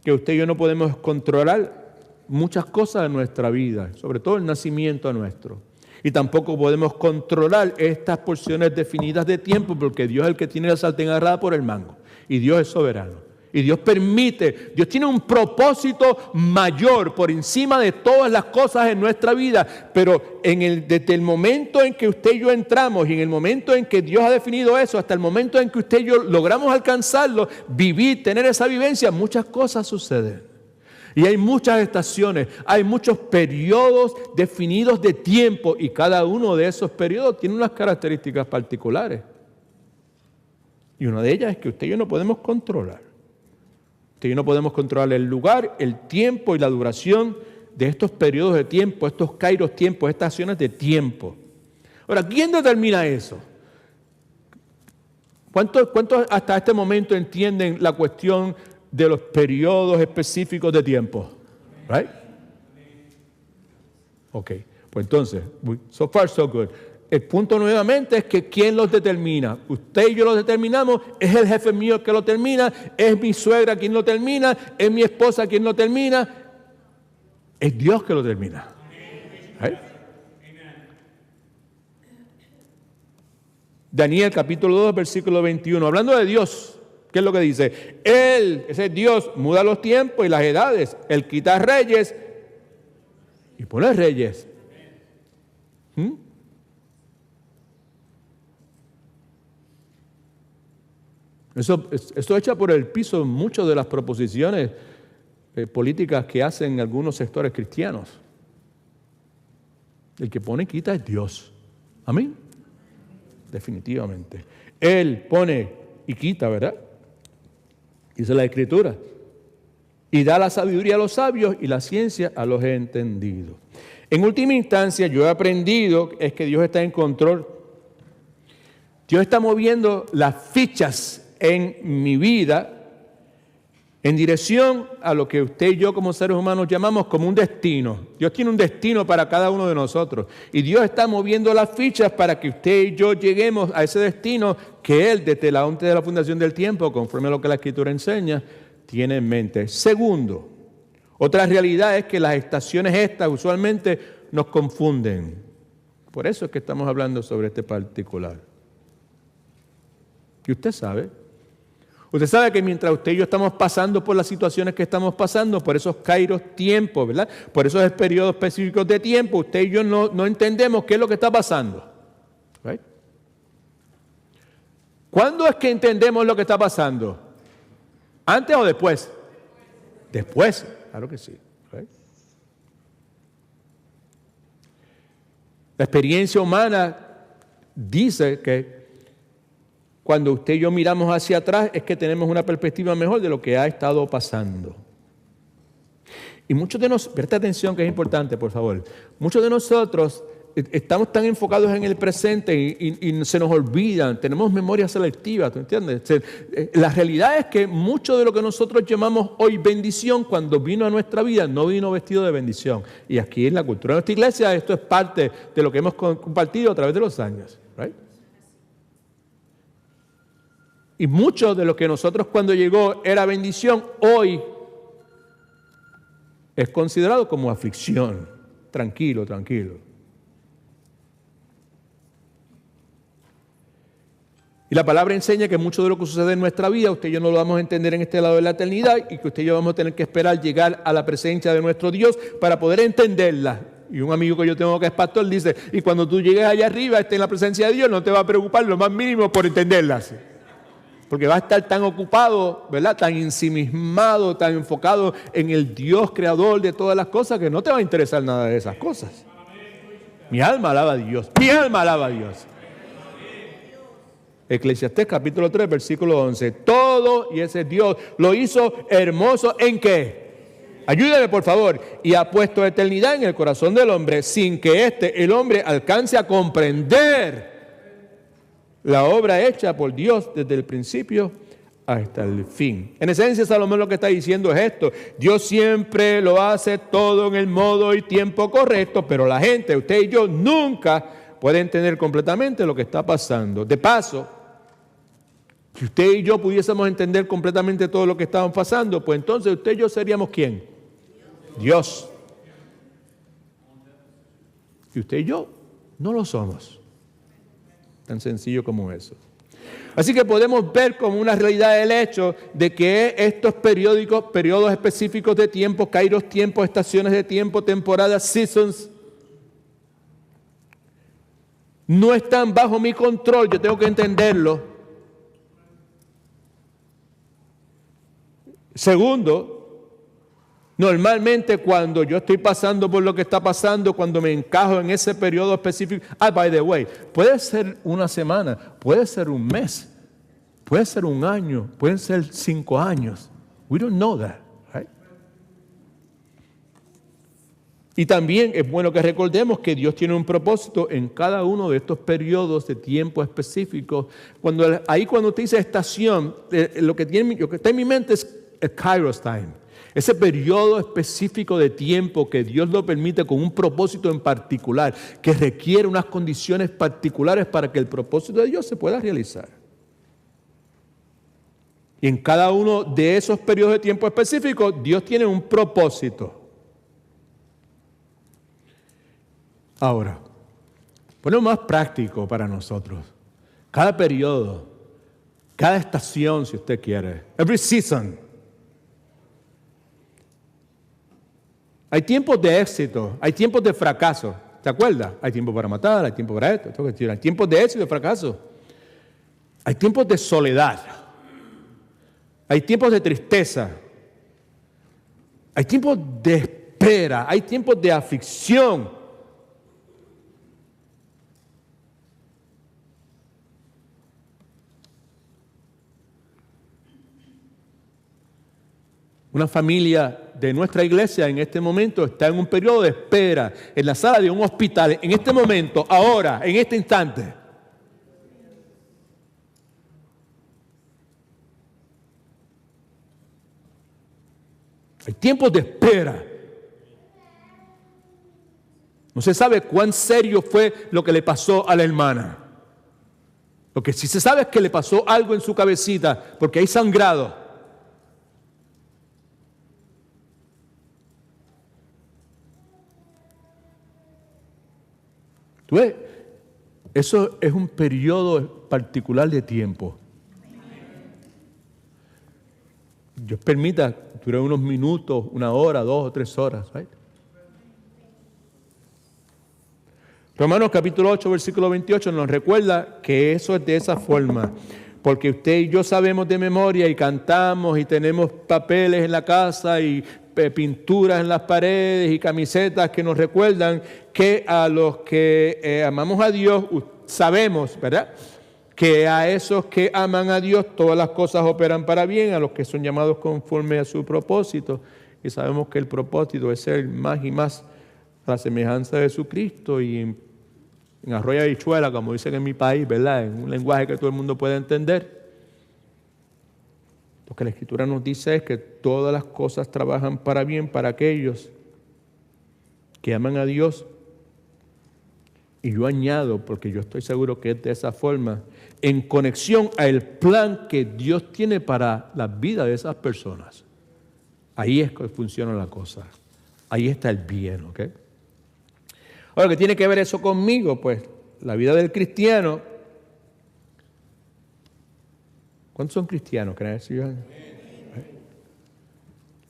que usted y yo no podemos controlar muchas cosas de nuestra vida, sobre todo el nacimiento nuestro. Y tampoco podemos controlar estas porciones definidas de tiempo, porque Dios es el que tiene la sartén agarrada por el mango. Y Dios es soberano. Y Dios permite, Dios tiene un propósito mayor por encima de todas las cosas en nuestra vida. Pero desde el momento en que usted y yo entramos y en el momento en que Dios ha definido eso, hasta el momento en que usted y yo logramos alcanzarlo, vivir, tener esa vivencia, muchas cosas suceden. Y hay muchas estaciones, hay muchos periodos definidos de tiempo y cada uno de esos periodos tiene unas características particulares. Y una de ellas es que usted y yo no podemos controlar. Usted y yo no podemos controlar el lugar, el tiempo y la duración de estos periodos de tiempo, estos kairos tiempos, estaciones de tiempo. Ahora, ¿quién determina eso? ¿Cuántos hasta este momento entienden la cuestión de los periodos específicos de tiempo? Right? Ok, pues entonces, so far so good. El punto nuevamente es que ¿quién los determina? Usted y yo los determinamos, es el jefe mío que lo termina, es mi suegra quien lo termina, es mi esposa quien lo termina, es Dios que lo termina. Right? Daniel capítulo 2, versículo 21, hablando de Dios. ¿Qué es lo que dice? Él, ese Dios, muda los tiempos y las edades. Él quita reyes y pone reyes. Eso echa por el piso muchas de las proposiciones políticas que hacen algunos sectores cristianos. El que pone y quita es Dios. Amén. Definitivamente. Él pone y quita, ¿verdad? Dice la Escritura. Y da la sabiduría a los sabios y la ciencia a los entendidos. En última instancia, yo he aprendido es que Dios está en control. Dios está moviendo las fichas en mi vida en dirección a lo que usted y yo como seres humanos llamamos como un destino. Dios tiene un destino para cada uno de nosotros. Y Dios está moviendo las fichas para que usted y yo lleguemos a ese destino que Él, desde antes de la fundación del tiempo, conforme a lo que la Escritura enseña, tiene en mente. Segundo, otra realidad es que las estaciones estas usualmente nos confunden. Por eso es que estamos hablando sobre este particular. Y usted sabe que mientras usted y yo estamos pasando por las situaciones que estamos pasando, por esos kairos tiempos, ¿verdad? Por esos periodos específicos de tiempo, usted y yo no entendemos qué es lo que está pasando. ¿Right? ¿Cuándo es que entendemos lo que está pasando? ¿Antes o después? Después, claro que sí. ¿Right? La experiencia humana dice que cuando usted y yo miramos hacia atrás es que tenemos una perspectiva mejor de lo que ha estado pasando. Y muchos de nosotros, presta atención que es importante, por favor. Muchos de nosotros estamos tan enfocados en el presente y se nos olvidan, tenemos memoria selectiva, ¿tú entiendes? La realidad es que mucho de lo que nosotros llamamos hoy bendición, cuando vino a nuestra vida, no vino vestido de bendición. Y aquí en la cultura de nuestra iglesia, esto es parte de lo que hemos compartido a través de los años. Right? Y mucho de lo que nosotros cuando llegó era bendición, hoy es considerado como aflicción. Tranquilo, tranquilo. Y la palabra enseña que mucho de lo que sucede en nuestra vida, usted y yo no lo vamos a entender en este lado de la eternidad, y que usted y yo vamos a tener que esperar llegar a la presencia de nuestro Dios para poder entenderla. Y un amigo que yo tengo que es pastor dice, y cuando tú llegues allá arriba, estés en la presencia de Dios, no te va a preocupar lo más mínimo por entenderlas. Porque va a estar tan ocupado, ¿verdad? Tan ensimismado, tan enfocado en el Dios creador de todas las cosas, que no te va a interesar nada de esas cosas. Mi alma alaba a Dios. Mi alma alaba a Dios. Eclesiastés capítulo 3, versículo 11. Todo, y ese Dios, lo hizo hermoso ¿en qué? Ayúdame por favor. Y ha puesto eternidad en el corazón del hombre sin que el hombre alcance a comprender la obra hecha por Dios desde el principio hasta el fin. En esencia, Salomón lo que está diciendo es esto. Dios siempre lo hace todo en el modo y tiempo correcto, pero la gente, usted y yo, nunca pueden entender completamente lo que está pasando. De paso, si usted y yo pudiésemos entender completamente todo lo que estamos pasando, pues entonces usted y yo seríamos ¿quién? Dios. Y usted y yo no lo somos. Tan sencillo como eso. Así que podemos ver como una realidad el hecho de que estos periodos específicos de tiempo, kairos tiempos, estaciones de tiempo, temporadas, seasons, no están bajo mi control. Yo tengo que entenderlo. Segundo, normalmente cuando yo estoy pasando por lo que está pasando, cuando me encajo en ese periodo específico, by the way, puede ser una semana, puede ser un mes, puede ser un año, pueden ser 5 años. We don't know that, right? Y también es bueno que recordemos que Dios tiene un propósito en cada uno de estos periodos de tiempo específicos. Cuando usted dice estación, lo que está en mi mente es el Kairos time. Ese periodo específico de tiempo que Dios lo permite con un propósito en particular, que requiere unas condiciones particulares para que el propósito de Dios se pueda realizar. Y en cada uno de esos periodos de tiempo específicos, Dios tiene un propósito. Ahora, ponemos más práctico para nosotros. Cada periodo, cada estación, si usted quiere, every season. Hay tiempos de éxito, hay tiempos de fracaso. ¿Se acuerda? Hay tiempo para matar, hay tiempo para esto. Hay tiempos de éxito y de fracaso. Hay tiempos de soledad. Hay tiempos de tristeza. Hay tiempos de espera. Hay tiempos de aflicción. Una familia de nuestra iglesia en este momento está en un periodo de espera en la sala de un hospital, en este momento, ahora, en este instante. Hay tiempos de espera. No se sabe cuán serio fue lo que le pasó a la hermana. Lo que sí se sabe es que le pasó algo en su cabecita, porque hay sangrado. ¿Tú ves? Eso es un periodo particular de tiempo. Dios permita que dure unos minutos, 1 hora, 2 o 3 horas. Right? Romanos capítulo 8, versículo 28 nos recuerda que eso es de esa forma. Porque usted y yo sabemos de memoria y cantamos y tenemos papeles en la casa y pinturas en las paredes y camisetas que nos recuerdan que a los que amamos a Dios, sabemos, ¿verdad?, que a esos que aman a Dios todas las cosas operan para bien, a los que son llamados conforme a su propósito. Y sabemos que el propósito es ser más y más a la semejanza de Jesucristo y en arroz y habichuela, como dicen en mi país, ¿verdad?, en un lenguaje que todo el mundo pueda entender. Lo que la Escritura nos dice es que todas las cosas trabajan para bien para aquellos que aman a Dios Y yo añado, porque yo estoy seguro que es de esa forma, en conexión al plan que Dios tiene para la vida de esas personas. Ahí es que funciona la cosa. Ahí está el bien, ¿ok? Ahora, ¿qué tiene que ver eso conmigo? Pues la vida del cristiano. ¿Cuántos son cristianos?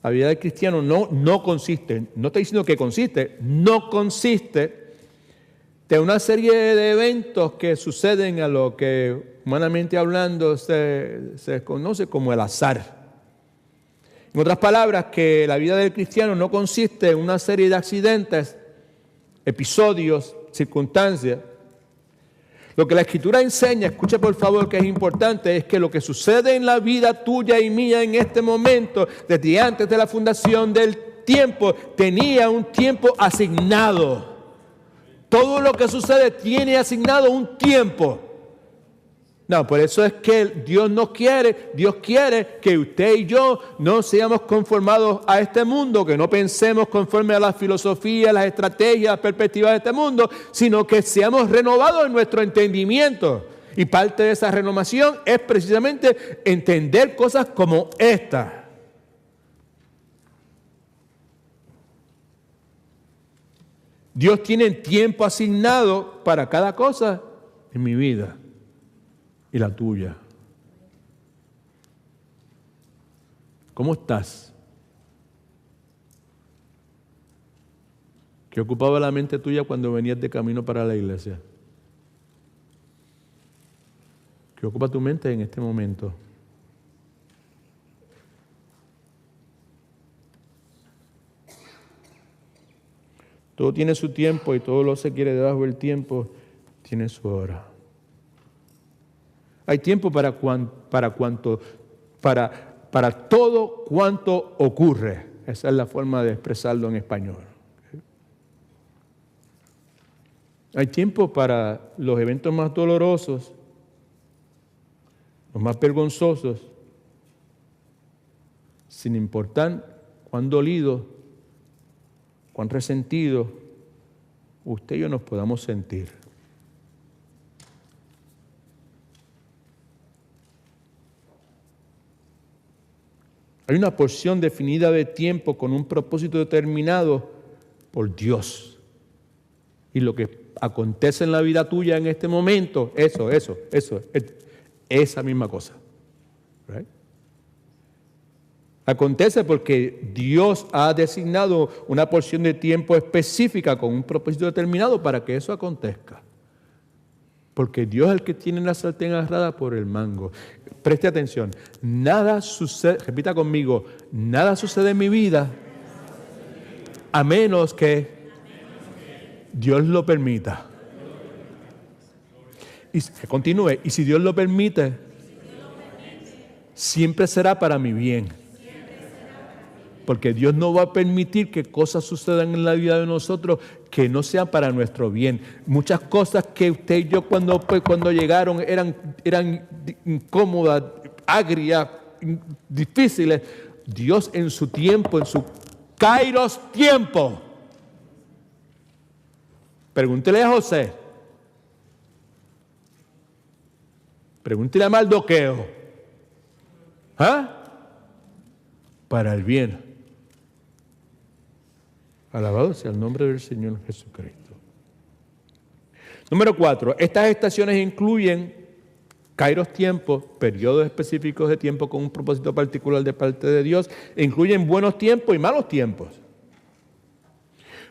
La vida del cristiano no consiste, no estoy diciendo que consiste, no consiste de una serie de eventos que suceden a lo que humanamente hablando se conoce como el azar. En otras palabras, que la vida del cristiano no consiste en una serie de accidentes, episodios, circunstancias. Lo que la Escritura enseña, escucha por favor que es importante, es que lo que sucede en la vida tuya y mía en este momento, desde antes de la fundación del tiempo, tenía un tiempo asignado. Todo lo que sucede tiene asignado un tiempo. No, por eso es que Dios quiere que usted y yo no seamos conformados a este mundo, que no pensemos conforme a las filosofías, las estrategias, las perspectivas de este mundo, sino que seamos renovados en nuestro entendimiento. Y parte de esa renovación es precisamente entender cosas como esta. Dios tiene tiempo asignado para cada cosa en mi vida y la tuya. ¿Cómo estás? ¿Qué ocupaba la mente tuya cuando venías de camino para la iglesia? ¿Qué ocupa tu mente en este momento? Todo tiene su tiempo y todo lo se quiere debajo del tiempo tiene su hora. Hay tiempo para todo cuanto ocurre. Esa es la forma de expresarlo en español. Hay tiempo para los eventos más dolorosos, los más vergonzosos, sin importar cuán dolido, cuán resentido usted y yo nos podamos sentir. Hay una porción definida de tiempo con un propósito determinado por Dios. Y lo que acontece en la vida tuya en este momento, esa misma cosa. Right? Acontece porque Dios ha designado una porción de tiempo específica con un propósito determinado para que eso acontezca. Porque Dios es el que tiene la sartén agarrada por el mango. Preste atención. Nada sucede, repita conmigo, nada sucede en mi vida a menos que Dios lo permita. Y que continúe. Y si Dios lo permite, siempre será para mi bien. Porque Dios no va a permitir que cosas sucedan en la vida de nosotros que no sean para nuestro bien. Muchas cosas que usted y yo cuando llegaron eran incómodas, agrias, difíciles. Dios en su tiempo, en su kairos tiempo. Pregúntele a José. Pregúntele a Mardoqueo. Para el bien. Alabado sea el nombre del Señor Jesucristo. Número 4. Estas estaciones incluyen kairos tiempos, periodos específicos de tiempo con un propósito particular de parte de Dios. E incluyen buenos tiempos y malos tiempos.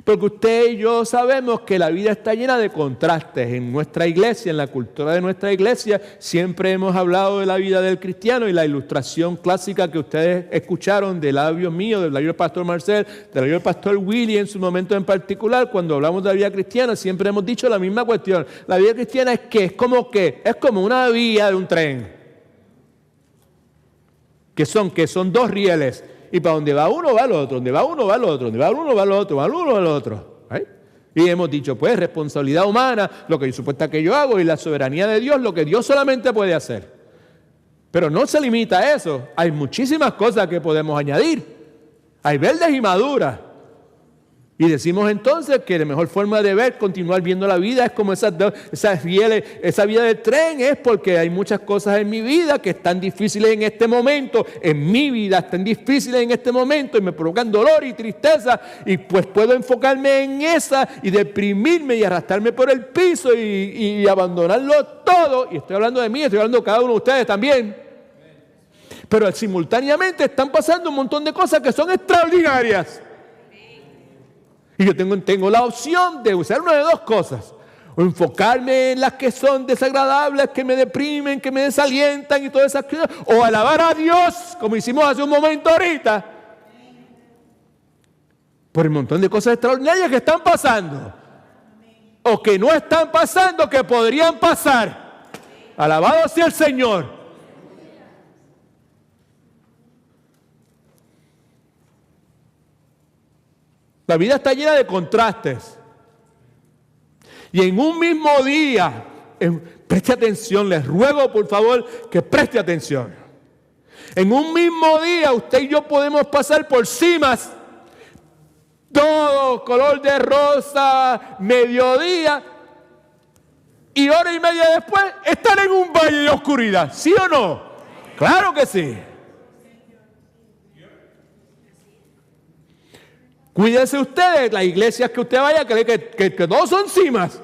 Porque usted y yo sabemos que la vida está llena de contrastes. En nuestra iglesia, en la cultura de nuestra iglesia, siempre hemos hablado de la vida del cristiano y la ilustración clásica que ustedes escucharon de labios míos, del labio del pastor Marcel, del labio del pastor Willy en su momento en particular, cuando hablamos de la vida cristiana, siempre hemos dicho la misma cuestión. La vida cristiana es que es como una vía de un tren. Que son dos rieles. Y para donde va uno va el otro, donde va uno va el otro, donde va uno va el otro, va uno va el otro. ¿Eh? Y hemos dicho, pues, responsabilidad humana, lo que supuesta que yo hago, y la soberanía de Dios, lo que Dios solamente puede hacer. Pero no se limita a eso. Hay muchísimas cosas que podemos añadir. Hay verdes y maduras. Y decimos entonces que la mejor forma de ver, continuar viendo la vida, es como esa vía de tren, es porque hay muchas cosas en mi vida que están difíciles en este momento, en mi vida están difíciles en este momento y me provocan dolor y tristeza, y pues puedo enfocarme en esa y deprimirme y arrastrarme por el piso y abandonarlo todo. Y estoy hablando de mí, estoy hablando de cada uno de ustedes también. Pero simultáneamente están pasando un montón de cosas que son extraordinarias. Y yo tengo la opción de usar una de dos cosas. O enfocarme en las que son desagradables, que me deprimen, que me desalientan y todas esas cosas. O alabar a Dios, como hicimos hace un momento ahorita. Por el montón de cosas extraordinarias que están pasando. O que no están pasando, que podrían pasar. Alabado sea el Señor. La vida está llena de contrastes. Y en un mismo día, preste atención, les ruego por favor que preste atención. En un mismo día usted y yo podemos pasar por cimas, todo color de rosa, mediodía, y hora y media después estar en un valle de oscuridad. ¿Sí o no? Claro que sí. Cuídense ustedes, las iglesias que usted vaya, que todos son cimas.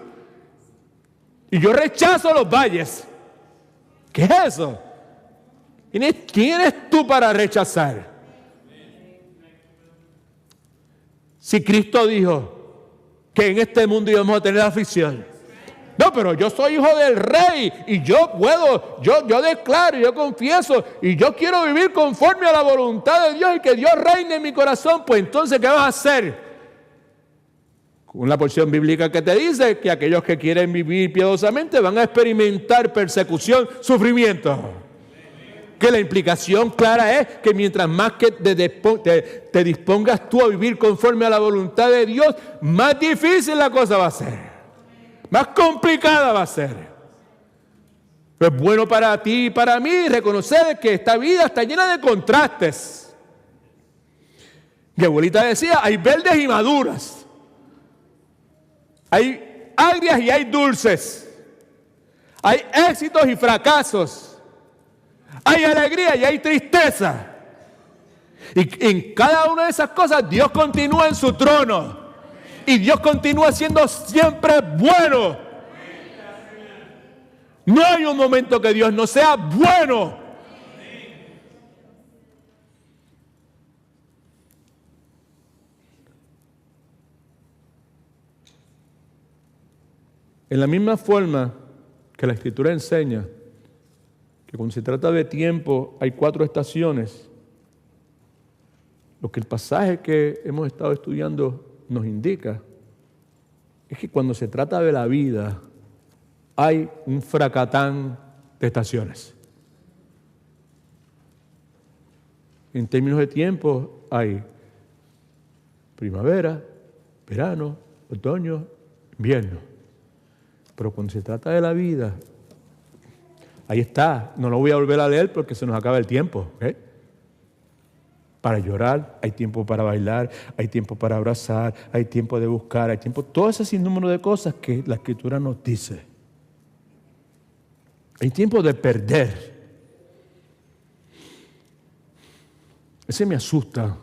Y yo rechazo los valles. ¿Qué es eso? ¿Quién eres tú para rechazar? Si Cristo dijo que en este mundo íbamos a tener aflicción. No, pero yo soy hijo del rey y yo puedo, yo declaro, yo confieso y yo quiero vivir conforme a la voluntad de Dios y que Dios reine en mi corazón. Pues entonces, ¿qué vas a hacer? Con la porción bíblica que te dice que aquellos que quieren vivir piadosamente van a experimentar persecución, sufrimiento. Que la implicación clara es que mientras más que te dispongas tú a vivir conforme a la voluntad de Dios, más difícil la cosa va a ser. Más complicada va a ser. Pero es bueno para ti y para mí reconocer que esta vida está llena de contrastes. Mi abuelita decía, hay verdes y maduras. Hay agrias y hay dulces. Hay éxitos y fracasos. Hay alegría y hay tristeza. Y en cada una de esas cosas Dios continúa en su trono. Y Dios continúa siendo siempre bueno. No hay un momento que Dios no sea bueno. En la misma forma que la Escritura enseña que cuando se trata de tiempo hay 4 estaciones, lo que el pasaje que hemos estado estudiando nos indica es que cuando se trata de la vida hay un fracatán de estaciones. En términos de tiempo hay primavera, verano, otoño, invierno. Pero cuando se trata de la vida, ahí está. No lo voy a volver a leer porque se nos acaba el tiempo. Para llorar, hay tiempo para bailar, hay tiempo para abrazar, hay tiempo de buscar, hay tiempo, todo ese sinnúmero de cosas que la Escritura nos dice. Hay tiempo de perder. Ese me asusta.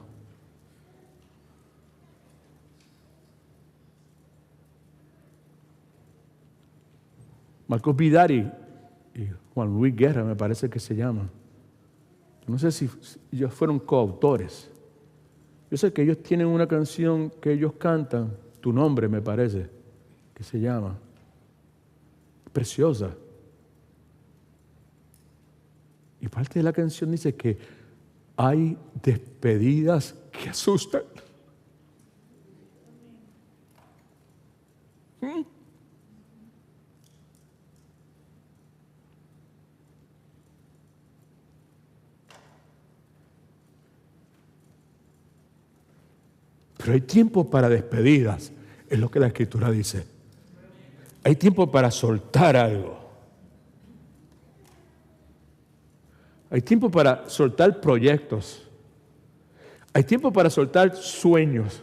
Marcos Vidari y Juan Luis Guerra, me parece que se llama. No sé si ellos fueron coautores. Yo sé que ellos tienen una canción que ellos cantan, Tu Nombre me parece, que se llama. Preciosa. Y parte de la canción dice que hay despedidas que asustan. Pero hay tiempo para despedidas, es lo que la Escritura dice. Hay tiempo para soltar algo. Hay tiempo para soltar proyectos. Hay tiempo para soltar sueños.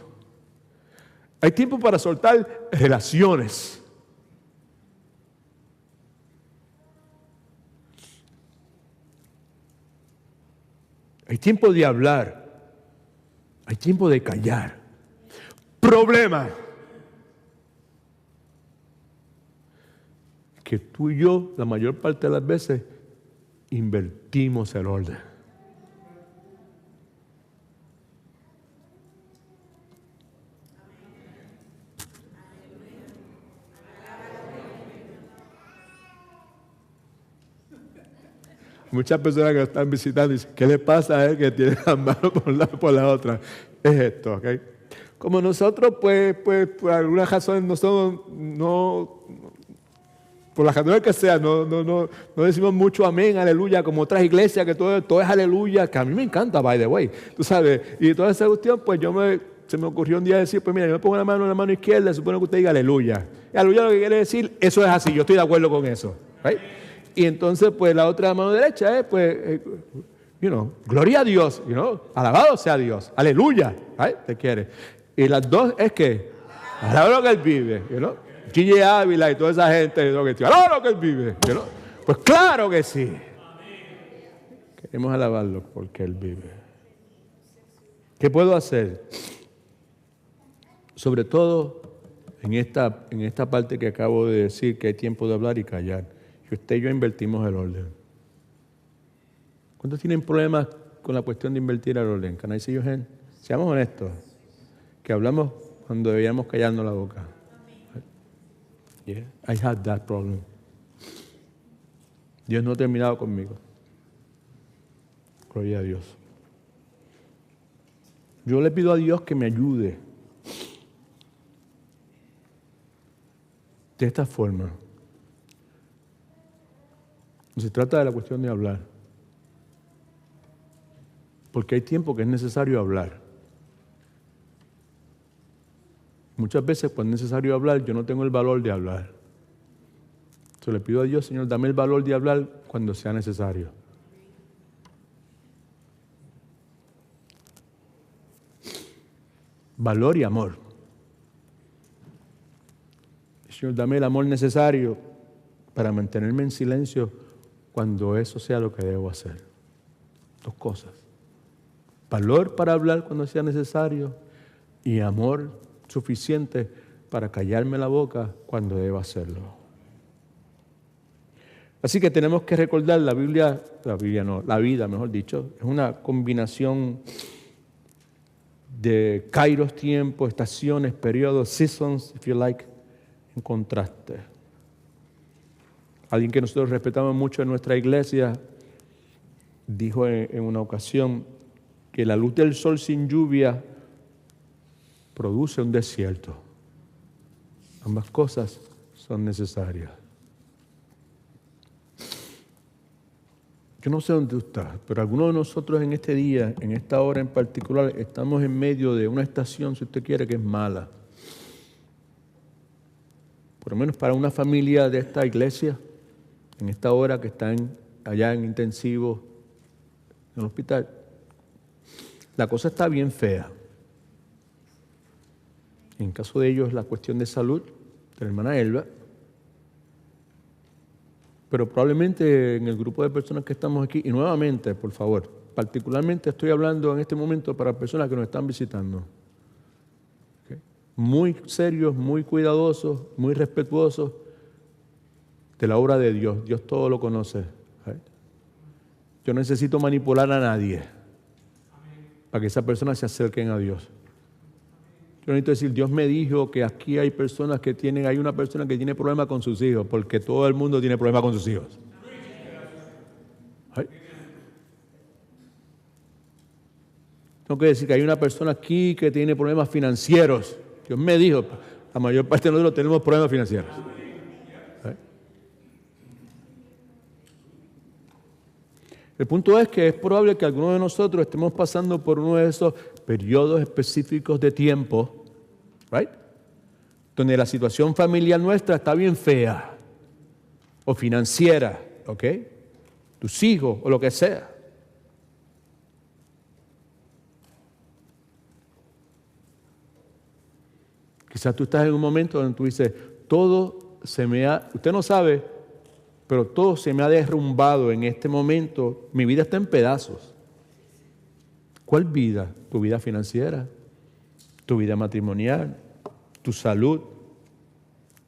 Hay tiempo para soltar relaciones. Hay tiempo de hablar. Hay tiempo de callar. Problema. Que tú y yo, la mayor parte de las veces, invertimos el orden. Muchas personas que lo están visitando dicen, ¿qué le pasa a él que tiene las manos por un lado y por la otra? Es esto, ¿ok? Como nosotros, pues por algunas razones, por las razones que sea, no decimos mucho amén, aleluya, como otras iglesias, que todo es aleluya, que a mí me encanta, by the way, tú sabes. Y toda esa cuestión, pues se me ocurrió un día decir, pues mira, yo me pongo la mano en la mano izquierda, supone que usted diga aleluya. Y aleluya lo que quiere decir, eso es así, yo estoy de acuerdo con eso, ¿right? Y entonces, pues la otra mano derecha es, gloria a Dios, alabado sea Dios, aleluya, ¿right? Te quiere. Y las dos es que, alabado lo que Él vive, Gigi Ávila y toda esa gente, alabado lo que Él vive, Pues claro que sí. Queremos alabarlo porque Él vive. ¿Qué puedo hacer? Sobre todo en esta parte que acabo de decir, que hay tiempo de hablar y callar. Que usted y yo invertimos el orden. ¿Cuántos tienen problemas con la cuestión de invertir el orden? Can I see your hand? Seamos honestos. Que hablamos cuando debíamos callarnos la boca. Yeah, I had that problem. Dios no ha terminado conmigo. Gloria a Dios. Yo le pido a Dios que me ayude de esta forma. No se trata de la cuestión de hablar. Porque hay tiempo que es necesario hablar. Muchas veces cuando es necesario hablar, yo no tengo el valor de hablar. Entonces le pido a Dios, Señor, dame el valor de hablar cuando sea necesario. Valor y amor. Señor, dame el amor necesario para mantenerme en silencio cuando eso sea lo que debo hacer. Dos cosas. Valor para hablar cuando sea necesario y amor suficiente para callarme la boca cuando deba hacerlo. Así que tenemos que recordar la vida, mejor dicho, es una combinación de kairos, tiempos, estaciones, periodos, seasons, if you like, en contraste. Alguien que nosotros respetamos mucho en nuestra iglesia dijo en una ocasión que la luz del sol sin lluvia produce un desierto. Ambas cosas son necesarias. Yo no sé dónde tú estás, pero algunos de nosotros en este día, en esta hora en particular, estamos en medio de una estación, si usted quiere, que es mala. Por lo menos para una familia de esta iglesia, en esta hora que están allá en intensivo, en el hospital, la cosa está bien fea. En caso de ellos, la cuestión de salud de la hermana Elba, pero probablemente en el grupo de personas que estamos aquí, y nuevamente, por favor, particularmente estoy hablando en este momento para personas que nos están visitando. ¿Okay? Muy serios, muy cuidadosos, muy respetuosos de la obra de Dios. Dios todo lo conoce. ¿Okay? Yo no necesito manipular a nadie para que esa persona se acerquen a Dios. Yo necesito decir, Dios me dijo que aquí hay una persona que tiene problemas con sus hijos, porque todo el mundo tiene problemas con sus hijos. ¿Ay? Tengo que decir que hay una persona aquí que tiene problemas financieros. Dios me dijo, la mayor parte de nosotros tenemos problemas financieros. ¿Ay? El punto es que es probable que algunos de nosotros estemos pasando por uno de esos periodos específicos de tiempo, right? Donde la situación familiar nuestra está bien fea, o financiera, ¿ok? Tus hijos, o lo que sea. Quizás tú estás en un momento donde tú dices, usted no sabe, pero todo se me ha derrumbado en este momento. Mi vida está en pedazos. ¿Cuál vida? Tu vida financiera, tu vida matrimonial, tu salud,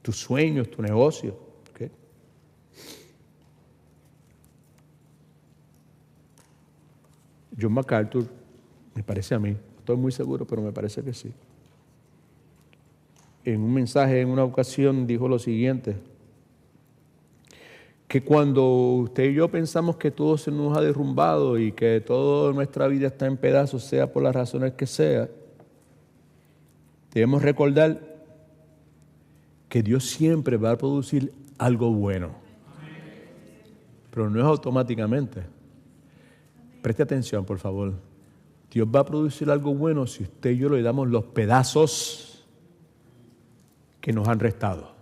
tus sueños, tu negocio. ¿Okay? John MacArthur, me parece a mí, no estoy muy seguro, pero me parece que sí. En un mensaje en una ocasión dijo lo siguiente, que cuando usted y yo pensamos que todo se nos ha derrumbado y que toda nuestra vida está en pedazos, sea por las razones que sea, debemos recordar que Dios siempre va a producir algo bueno. Pero no es automáticamente. Preste atención, por favor. Dios va a producir algo bueno si usted y yo le damos los pedazos que nos han restado.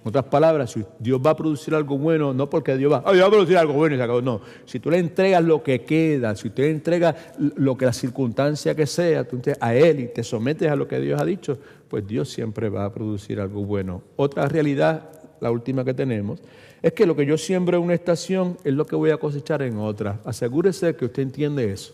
En otras palabras, si Dios va a producir algo bueno, no porque Dios va a producir algo bueno y se acabó. No, si tú le entregas lo que queda, si usted le entrega lo que la circunstancia que sea, tú a Él y te sometes a lo que Dios ha dicho, pues Dios siempre va a producir algo bueno. Otra realidad, la última que tenemos, es que lo que yo siembro en una estación es lo que voy a cosechar en otra. Asegúrese que usted entiende eso.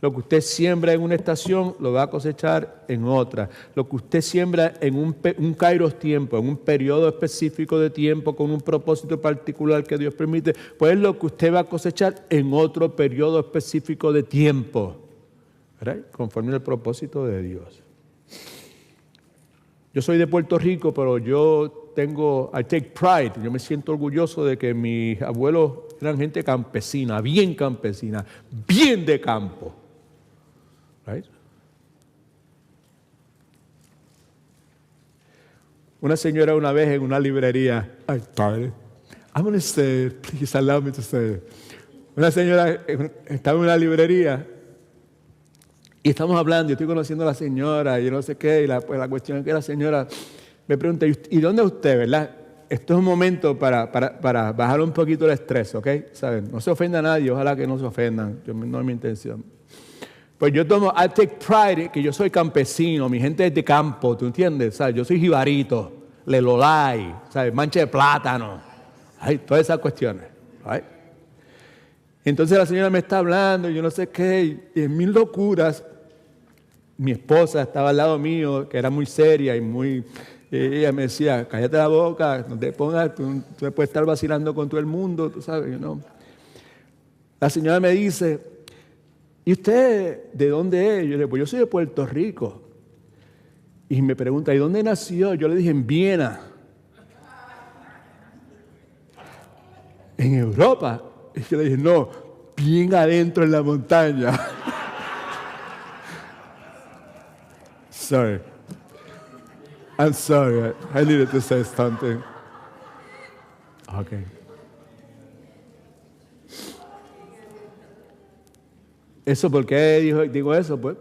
Lo que usted siembra en una estación lo va a cosechar en otra. Lo que usted siembra en un kairos tiempo, en un periodo específico de tiempo, con un propósito particular que Dios permite, pues es lo que usted va a cosechar en otro periodo específico de tiempo, ¿verdad? Conforme al propósito de Dios. Yo soy de Puerto Rico, pero I take pride, yo me siento orgulloso de que mis abuelos eran gente campesina, bien de campo. Right? Una señora una vez en una librería, I'm going to say it, please allow me to say it. Una señora estaba en una librería y estamos hablando, yo estoy conociendo a la señora y yo no sé qué, y la cuestión es que la señora me pregunta, ¿y dónde es usted, verdad? Esto es un momento para bajar un poquito el estrés, ¿ok? ¿Saben? No se ofenda a nadie, ojalá que no se ofendan, no es mi intención. Pues yo I take pride que yo soy campesino, mi gente es de campo, ¿tú entiendes? ¿Sabes? Yo soy jibarito, lelolay, ¿sabes? Mancha de plátano, ¿ay? Todas esas cuestiones, ¿ay? Entonces la señora me está hablando, yo no sé qué, y en mis locuras, mi esposa estaba al lado mío, que era muy seria y ella me decía, cállate la boca, no te pongas, tú puedes estar vacilando con todo el mundo, tú sabes, ¿no? La señora me dice, ¿y usted de dónde es? Yo le digo, pues yo soy de Puerto Rico. Y me pregunta, ¿y dónde nació? Yo le dije, en Viena. ¿En Europa? Y yo le dije, no, bien adentro en la montaña. Sorry. I'm sorry. I needed to say something. Okay. ¿Eso por qué digo eso? Pues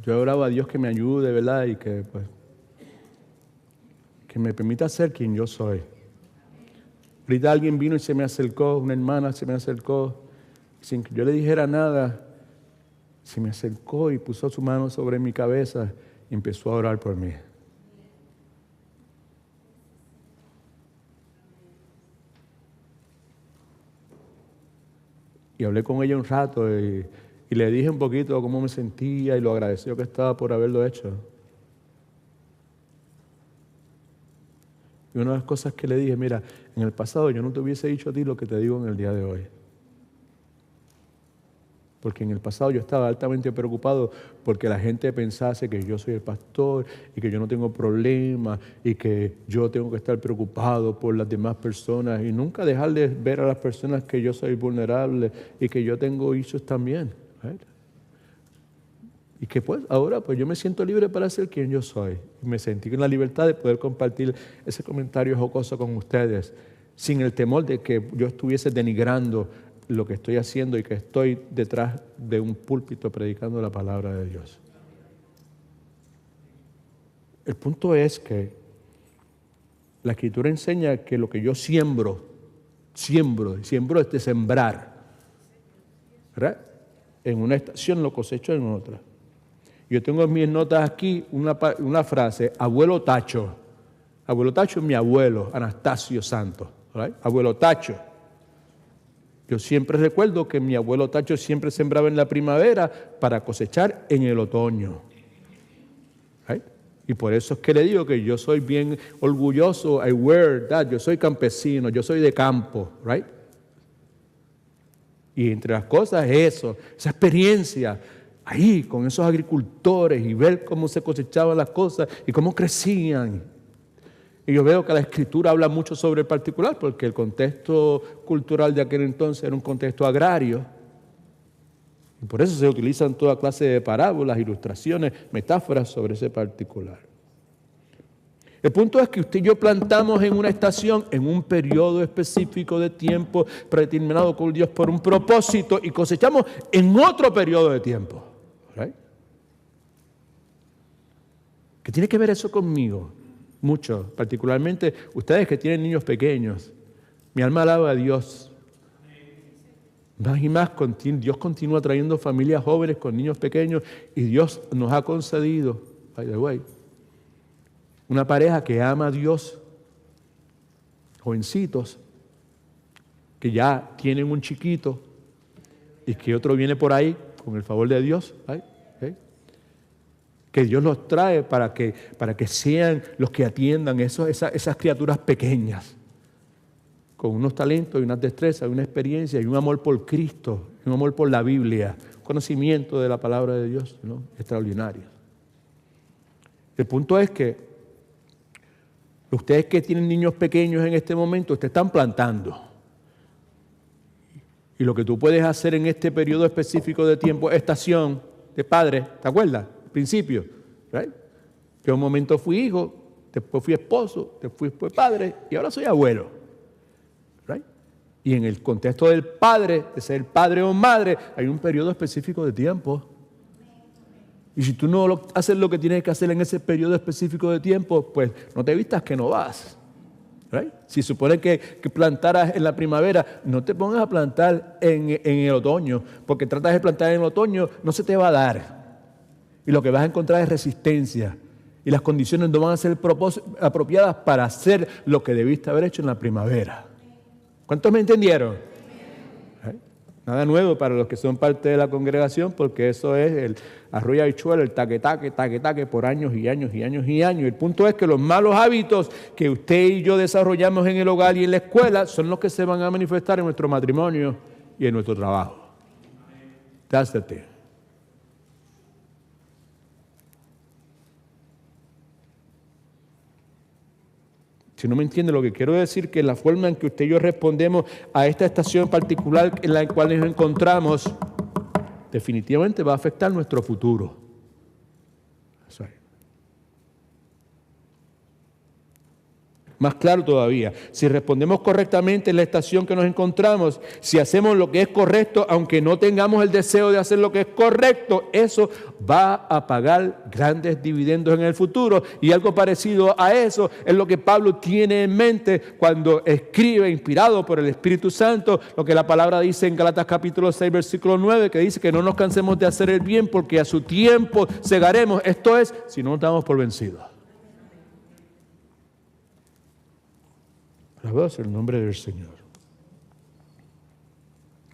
yo he orado a Dios que me ayude, ¿verdad? Y que me permita ser quien yo soy. Ahorita alguien vino y se me acercó, una hermana se me acercó, sin que yo le dijera nada, se me acercó y puso su mano sobre mi cabeza y empezó a orar por mí. Y hablé con ella un rato y le dije un poquito cómo me sentía y lo agradecido que estaba por haberlo hecho. Y una de las cosas que le dije, mira, en el pasado yo no te hubiese dicho a ti lo que te digo en el día de hoy. Porque en el pasado yo estaba altamente preocupado porque la gente pensase que yo soy el pastor y que yo no tengo problemas y que yo tengo que estar preocupado por las demás personas y nunca dejarles ver a las personas que yo soy vulnerable y que yo tengo issues también. Right? Y que pues ahora pues yo me siento libre para ser quien yo soy. Y me sentí en la libertad de poder compartir ese comentario jocoso con ustedes sin el temor de que yo estuviese denigrando lo que estoy haciendo y que estoy detrás de un púlpito predicando la palabra de Dios. El punto es que la Escritura enseña que lo que yo siembro es de sembrar, ¿verdad? En una estación lo cosecho en otra. Yo tengo en mis notas aquí una frase, abuelo Tacho. Abuelo Tacho es mi abuelo, Anastasio Santos. ¿Right? Abuelo Tacho. Yo siempre recuerdo que mi abuelo Tacho siempre sembraba en la primavera para cosechar en el otoño. ¿Right? Y por eso es que le digo que yo soy bien orgulloso, I wear that, yo soy campesino, yo soy de campo. Right? Y entre las cosas eso, esa experiencia ahí con esos agricultores y ver cómo se cosechaban las cosas y cómo crecían. Y yo veo que la Escritura habla mucho sobre el particular porque el contexto cultural de aquel entonces era un contexto agrario. Y por eso se utilizan toda clase de parábolas, ilustraciones, metáforas sobre ese particular. El punto es que usted y yo plantamos en una estación, en un periodo específico de tiempo predeterminado por Dios por un propósito y cosechamos en otro periodo de tiempo. ¿Right? ¿Qué tiene que ver eso conmigo? Mucho, particularmente ustedes que tienen niños pequeños. Mi alma alaba a Dios. Más y más, Dios continúa trayendo familias jóvenes con niños pequeños y Dios nos ha concedido, by the way, una pareja que ama a Dios, jovencitos, que ya tienen un chiquito y que otro viene por ahí con el favor de Dios, ¿right? Que Dios los trae para que sean los que atiendan esas criaturas pequeñas, con unos talentos y unas destrezas, y una experiencia y un amor por Cristo, un amor por la Biblia, un conocimiento de la palabra de Dios, ¿no? Extraordinario. El punto es que ustedes que tienen niños pequeños en este momento, ustedes están plantando. Y lo que tú puedes hacer en este periodo específico de tiempo, estación de padre, ¿te acuerdas? Principio, right? Yo un momento fui hijo, después fui esposo, después fui padre y ahora soy abuelo. Right? Y en el contexto del padre, de ser padre o madre, hay un periodo específico de tiempo. Y si tú no haces lo que tienes que hacer en ese periodo específico de tiempo, pues no te vistas que no vas. Right? Si supone que plantaras en la primavera, no te pongas a plantar en el otoño, porque tratas de plantar en el otoño, no se te va a dar. Y lo que vas a encontrar es resistencia. Y las condiciones no van a ser apropiadas para hacer lo que debiste haber hecho en la primavera. ¿Cuántos me entendieron? ¿Eh? Nada nuevo para los que son parte de la congregación, porque eso es el arroyo habichuelo, el taque por años y años y años y años. El punto es que los malos hábitos que usted y yo desarrollamos en el hogar y en la escuela son los que se van a manifestar en nuestro matrimonio y en nuestro trabajo. That's the thing. Si no me entiende, lo que quiero decir que la forma en que usted y yo respondemos a esta estación particular en la cual nos encontramos, definitivamente va a afectar nuestro futuro. Eso es. Más claro todavía, si respondemos correctamente en la estación que nos encontramos, si hacemos lo que es correcto, aunque no tengamos el deseo de hacer lo que es correcto, eso va a pagar grandes dividendos en el futuro. Y algo parecido a eso es lo que Pablo tiene en mente cuando escribe, inspirado por el Espíritu Santo, lo que la palabra dice en Gálatas capítulo 6, versículo 9, que dice que no nos cansemos de hacer el bien porque a su tiempo segaremos. Esto es, si no nos damos por vencidos. Alabado sea el nombre del Señor.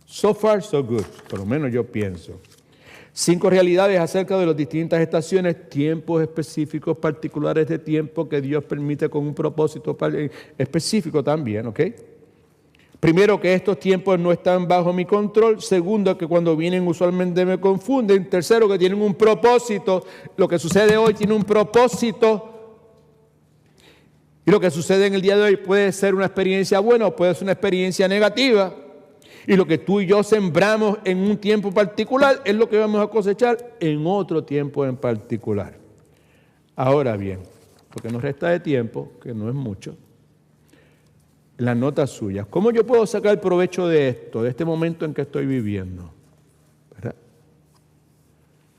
So far, so good. Por lo menos yo pienso. 5 realidades acerca de las distintas estaciones, tiempos específicos, particulares de tiempo que Dios permite con un propósito específico también, ¿ok? Primero, que estos tiempos no están bajo mi control. Segundo, que cuando vienen usualmente me confunden. Tercero, que tienen un propósito. Lo que sucede hoy tiene un propósito. Y lo que sucede en el día de hoy puede ser una experiencia buena o puede ser una experiencia negativa. Y lo que tú y yo sembramos en un tiempo particular es lo que vamos a cosechar en otro tiempo en particular. Ahora bien, lo que nos resta de tiempo, que no es mucho, las notas suyas. ¿Cómo yo puedo sacar provecho de esto, de este momento en que estoy viviendo? ¿Verdad?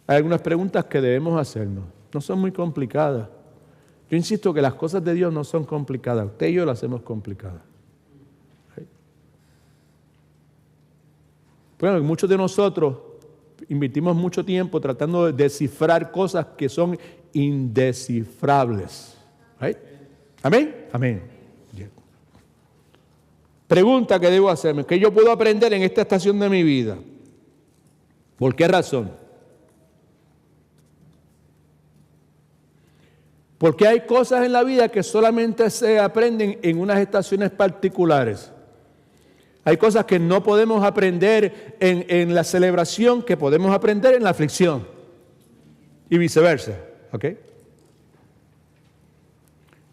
Hay algunas preguntas que debemos hacernos. No son muy complicadas. Yo insisto que las cosas de Dios no son complicadas. Usted y yo las hacemos complicadas. ¿Sí? Bueno, muchos de nosotros, invertimos mucho tiempo tratando de descifrar cosas que son indescifrables. Right? ¿Amén? Amén. Yeah. Pregunta que debo hacerme, ¿qué yo puedo aprender en esta estación de mi vida? ¿Por qué razón? Porque hay cosas en la vida que solamente se aprenden en unas estaciones particulares. Hay cosas que no podemos aprender en la celebración, que podemos aprender en la aflicción. Y viceversa. ¿Ok?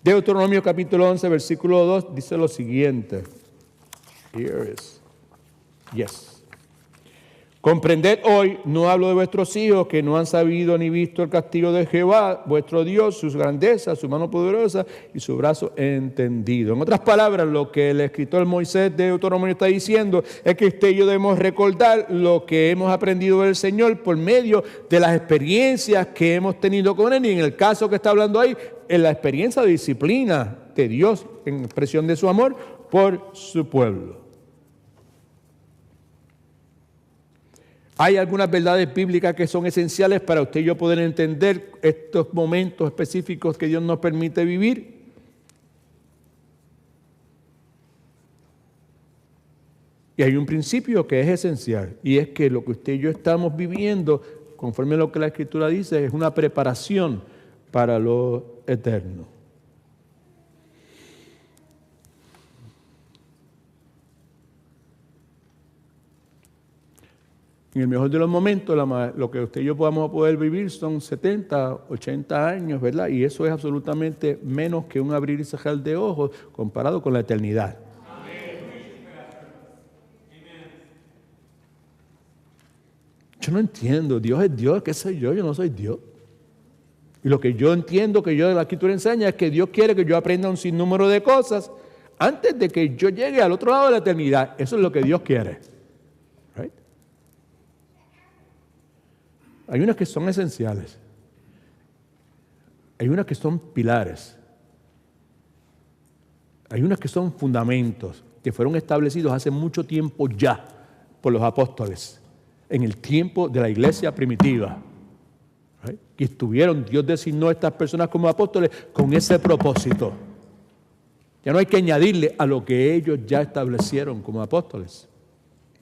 Deuteronomio capítulo 11, versículo 2, dice lo siguiente. Here is. Yes. Comprended hoy, no hablo de vuestros hijos que no han sabido ni visto el castigo de Jehová, vuestro Dios, sus grandezas, su mano poderosa y su brazo entendido. En otras palabras, lo que el escritor Moisés de Deuteronomio está diciendo es que usted y yo debemos recordar lo que hemos aprendido del Señor por medio de las experiencias que hemos tenido con Él. Y en el caso que está hablando ahí, en la experiencia de disciplina de Dios en expresión de su amor por su pueblo. Hay algunas verdades bíblicas que son esenciales para usted y yo poder entender estos momentos específicos que Dios nos permite vivir. Y hay un principio que es esencial, y es que lo que usted y yo estamos viviendo, conforme a lo que la Escritura dice, es una preparación para lo eterno. En el mejor de los momentos, lo que usted y yo podamos poder vivir son 70, 80 años, ¿verdad? Y eso es absolutamente menos que un abrir y cerrar de ojos comparado con la eternidad. Yo no entiendo, Dios es Dios, ¿qué soy yo? Yo no soy Dios. Y lo que yo entiendo, que yo de la Escritura enseña, es que Dios quiere que yo aprenda un sinnúmero de cosas antes de que yo llegue al otro lado de la eternidad. Eso es lo que Dios quiere. Right? Hay unas que son esenciales. Hay unas que son pilares. Hay unas que son fundamentos que fueron establecidos hace mucho tiempo ya por los apóstoles, en el tiempo de la iglesia primitiva. Right? Que estuvieron, Dios designó a estas personas como apóstoles con ese propósito. Ya no hay que añadirle a lo que ellos ya establecieron como apóstoles.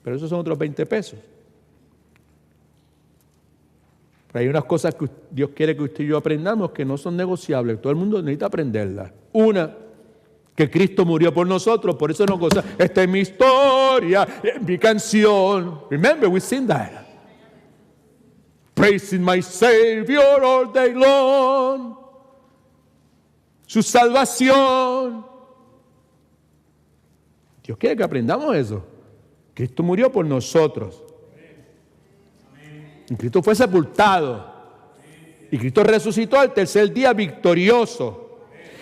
Pero esos son otros 20 pesos. Pero hay unas cosas que Dios quiere que usted y yo aprendamos que no son negociables. Todo el mundo necesita aprenderlas. Una, que Cristo murió por nosotros. Por eso no goza. Esta es mi historia, mi canción. Remember, we sing that. Praising my Savior all day long. Su salvación. Dios quiere que aprendamos eso. Cristo murió por nosotros. Y Cristo fue sepultado. Y Cristo resucitó al tercer día victorioso.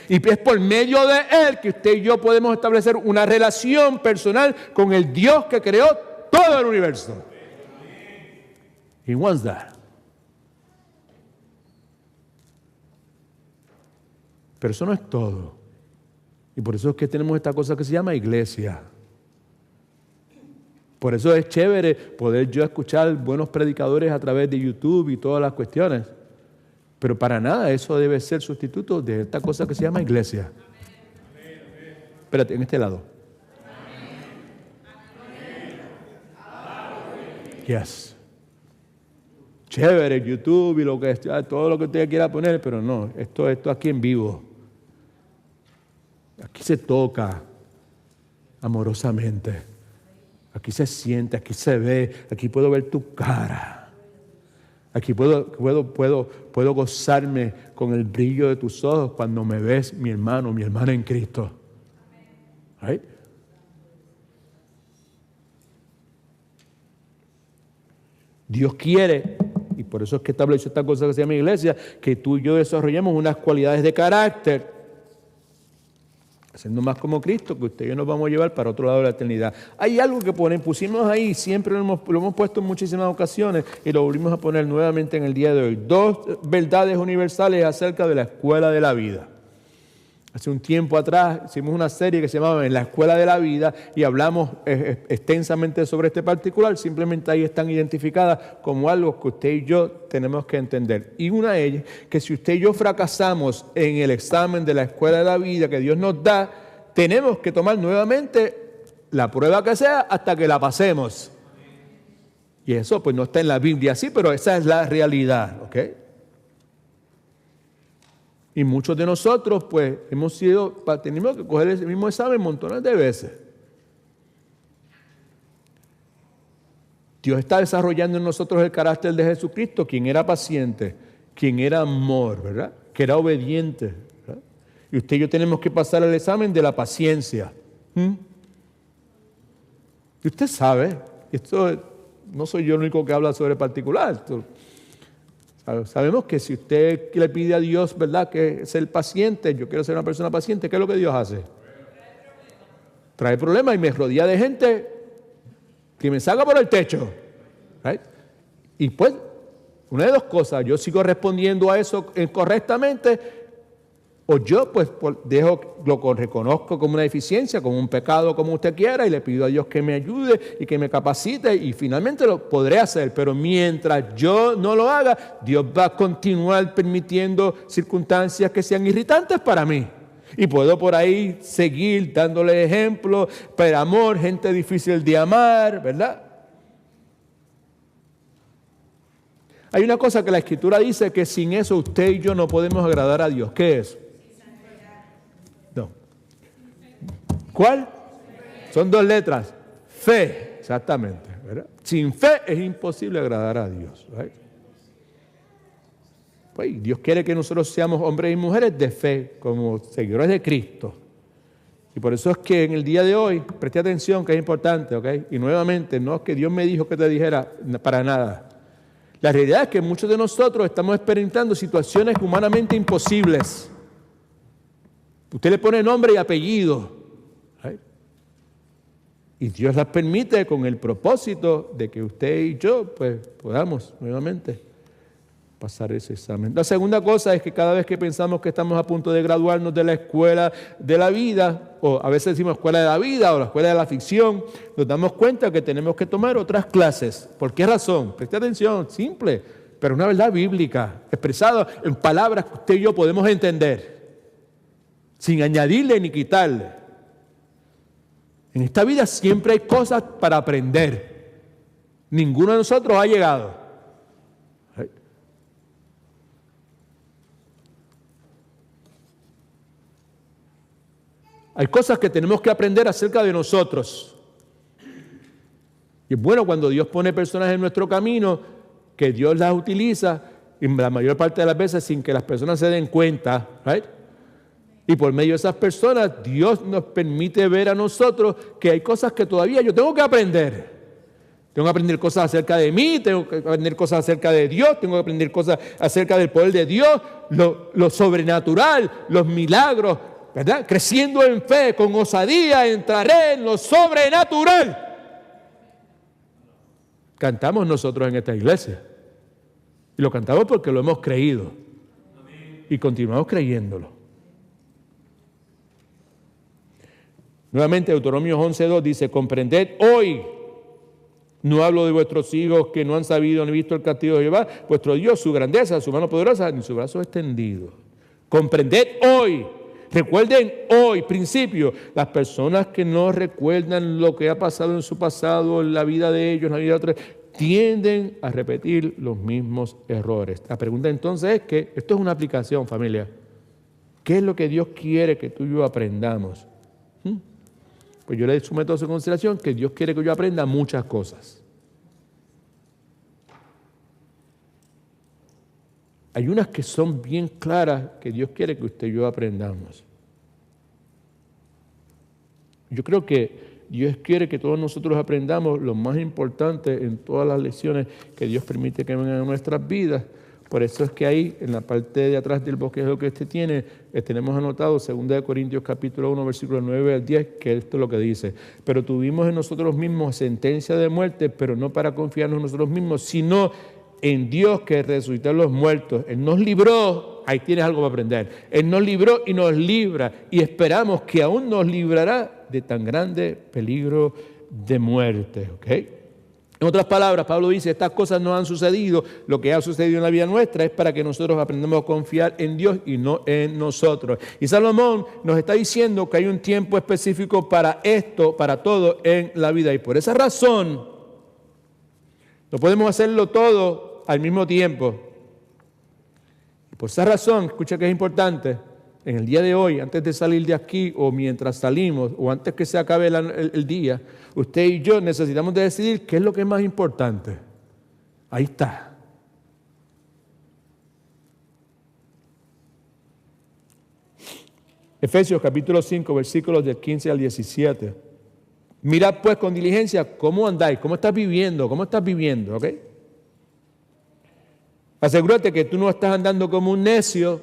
Y es por medio de Él que usted y yo podemos establecer una relación personal con el Dios que creó todo el universo. He wants that. Pero eso no es todo. Y por eso es que tenemos esta cosa que se llama iglesia. Por eso es chévere poder yo escuchar buenos predicadores a través de YouTube y todas las cuestiones. Pero para nada eso debe ser sustituto de esta cosa que se llama iglesia. Espérate, en este lado. Yes. Chévere, YouTube y lo que todo lo que usted quiera poner, pero no, esto aquí en vivo. Aquí se toca amorosamente. Aquí se siente, aquí se ve, aquí puedo ver tu cara. Aquí puedo gozarme con el brillo de tus ojos cuando me ves, mi hermano, mi hermana en Cristo. Right? Dios quiere, y por eso es que estableció esta cosa que se llama iglesia, que tú y yo desarrollemos unas cualidades de carácter, siendo más como Cristo, que usted y yo nos vamos a llevar para otro lado de la eternidad. Hay algo que pusimos ahí, siempre lo hemos puesto en muchísimas ocasiones y lo volvimos a poner nuevamente en el día de hoy. 2 verdades universales acerca de la escuela de la vida. Hace un tiempo atrás hicimos una serie que se llamaba En la Escuela de la Vida y hablamos extensamente sobre este particular. Simplemente ahí están identificadas como algo que usted y yo tenemos que entender. Y una de ellas, que si usted y yo fracasamos en el examen de la Escuela de la Vida que Dios nos da, tenemos que tomar nuevamente la prueba que sea hasta que la pasemos. Y eso pues no está en la Biblia así, pero esa es la realidad, ¿ok? Y muchos de nosotros, pues, tenemos que coger ese mismo examen montones de veces. Dios está desarrollando en nosotros el carácter de Jesucristo, quien era paciente, quien era amor, ¿verdad? Que era obediente, ¿verdad? Y usted y yo tenemos que pasar el examen de la paciencia. Y usted sabe, esto no soy yo el único que habla sobre particular. Sabemos que si usted le pide a Dios, ¿verdad?, que es el paciente, yo quiero ser una persona paciente, ¿qué es lo que Dios hace? Trae problemas y me rodea de gente que me saca por el techo. ¿Right? Y pues, una de dos cosas, yo sigo respondiendo a eso correctamente, o yo pues lo reconozco como una deficiencia, como un pecado, como usted quiera, y le pido a Dios que me ayude y que me capacite, y finalmente lo podré hacer. Pero mientras yo no lo haga, Dios va a continuar permitiendo circunstancias que sean irritantes para mí. Y puedo por ahí seguir dándole ejemplos, pero amor, gente difícil de amar, ¿verdad? Hay una cosa que la Escritura dice, que sin eso usted y yo no podemos agradar a Dios. ¿Qué es? No. ¿Cuál? Son dos letras. Fe, exactamente, ¿verdad? Sin fe es imposible agradar a Dios, ¿right? Pues Dios quiere que nosotros seamos hombres y mujeres de fe, como seguidores de Cristo. Y por eso es que en el día de hoy, preste atención que es importante, ¿ok? Y nuevamente, no es que Dios me dijo que te dijera para nada. La realidad es que muchos de nosotros estamos experimentando situaciones humanamente imposibles. Usted le pone nombre y apellido, ¿right? Y Dios las permite con el propósito de que usted y yo pues podamos nuevamente pasar ese examen. La segunda cosa es que cada vez que pensamos que estamos a punto de graduarnos de la escuela de la vida, o a veces decimos escuela de la vida o la escuela de la ficción, nos damos cuenta que tenemos que tomar otras clases. ¿Por qué razón? Preste atención, simple, pero una verdad bíblica, expresada en palabras que usted y yo podemos entender, sin añadirle ni quitarle. En esta vida siempre hay cosas para aprender. Ninguno de nosotros ha llegado. Hay cosas que tenemos que aprender acerca de nosotros. Y es bueno cuando Dios pone personas en nuestro camino, que Dios las utiliza, y la mayor parte de las veces sin que las personas se den cuenta, ¿right? Y por medio de esas personas, Dios nos permite ver a nosotros que hay cosas que todavía yo tengo que aprender. Tengo que aprender cosas acerca de mí, tengo que aprender cosas acerca de Dios, tengo que aprender cosas acerca del poder de Dios, lo sobrenatural, los milagros, ¿verdad? Creciendo en fe, con osadía, entraré en lo sobrenatural. Cantamos nosotros en esta iglesia. Y lo cantamos porque lo hemos creído. Y continuamos creyéndolo. Nuevamente, Deuteronomio 11:2 dice, comprended hoy, no hablo de vuestros hijos que no han sabido ni visto el castigo de Jehová, vuestro Dios, su grandeza, su mano poderosa, ni su brazo extendido. Comprended hoy. Recuerden hoy, principio, las personas que no recuerdan lo que ha pasado en su pasado, en la vida de ellos, en la vida de otros, tienden a repetir los mismos errores. La pregunta entonces es que, esto es una aplicación, familia. ¿Qué es lo que Dios quiere que tú y yo aprendamos? Pues yo le someto a su consideración que Dios quiere que yo aprenda muchas cosas. Hay unas que son bien claras que Dios quiere que usted y yo aprendamos. Yo creo que Dios quiere que todos nosotros aprendamos lo más importante en todas las lecciones que Dios permite que vengan a nuestras vidas. Por eso es que ahí, en la parte de atrás del bosquejo que usted tiene, tenemos anotado 2 Corintios capítulo 1, versículos 9 al 10, que esto es lo que dice. Pero tuvimos en nosotros mismos sentencia de muerte, pero no para confiarnos en nosotros mismos, sino en Dios que resucitó a los muertos. Él nos libró, ahí tienes algo para aprender. Él nos libró y nos libra y esperamos que aún nos librará de tan grande peligro de muerte. ¿Ok? En otras palabras, Pablo dice, estas cosas no han sucedido, lo que ha sucedido en la vida nuestra es para que nosotros aprendamos a confiar en Dios y no en nosotros. Y Salomón nos está diciendo que hay un tiempo específico para esto, para todo en la vida. Y por esa razón, no podemos hacerlo todo al mismo tiempo. Y por esa razón, escucha que es importante, en el día de hoy, antes de salir de aquí o mientras salimos o antes que se acabe el día, usted y yo necesitamos de decidir qué es lo que es más importante. Ahí está. Efesios capítulo 5, versículos del 15 al 17. Mirad pues con diligencia cómo andáis, cómo estás viviendo, ¿ok? Asegúrate que tú no estás andando como un necio,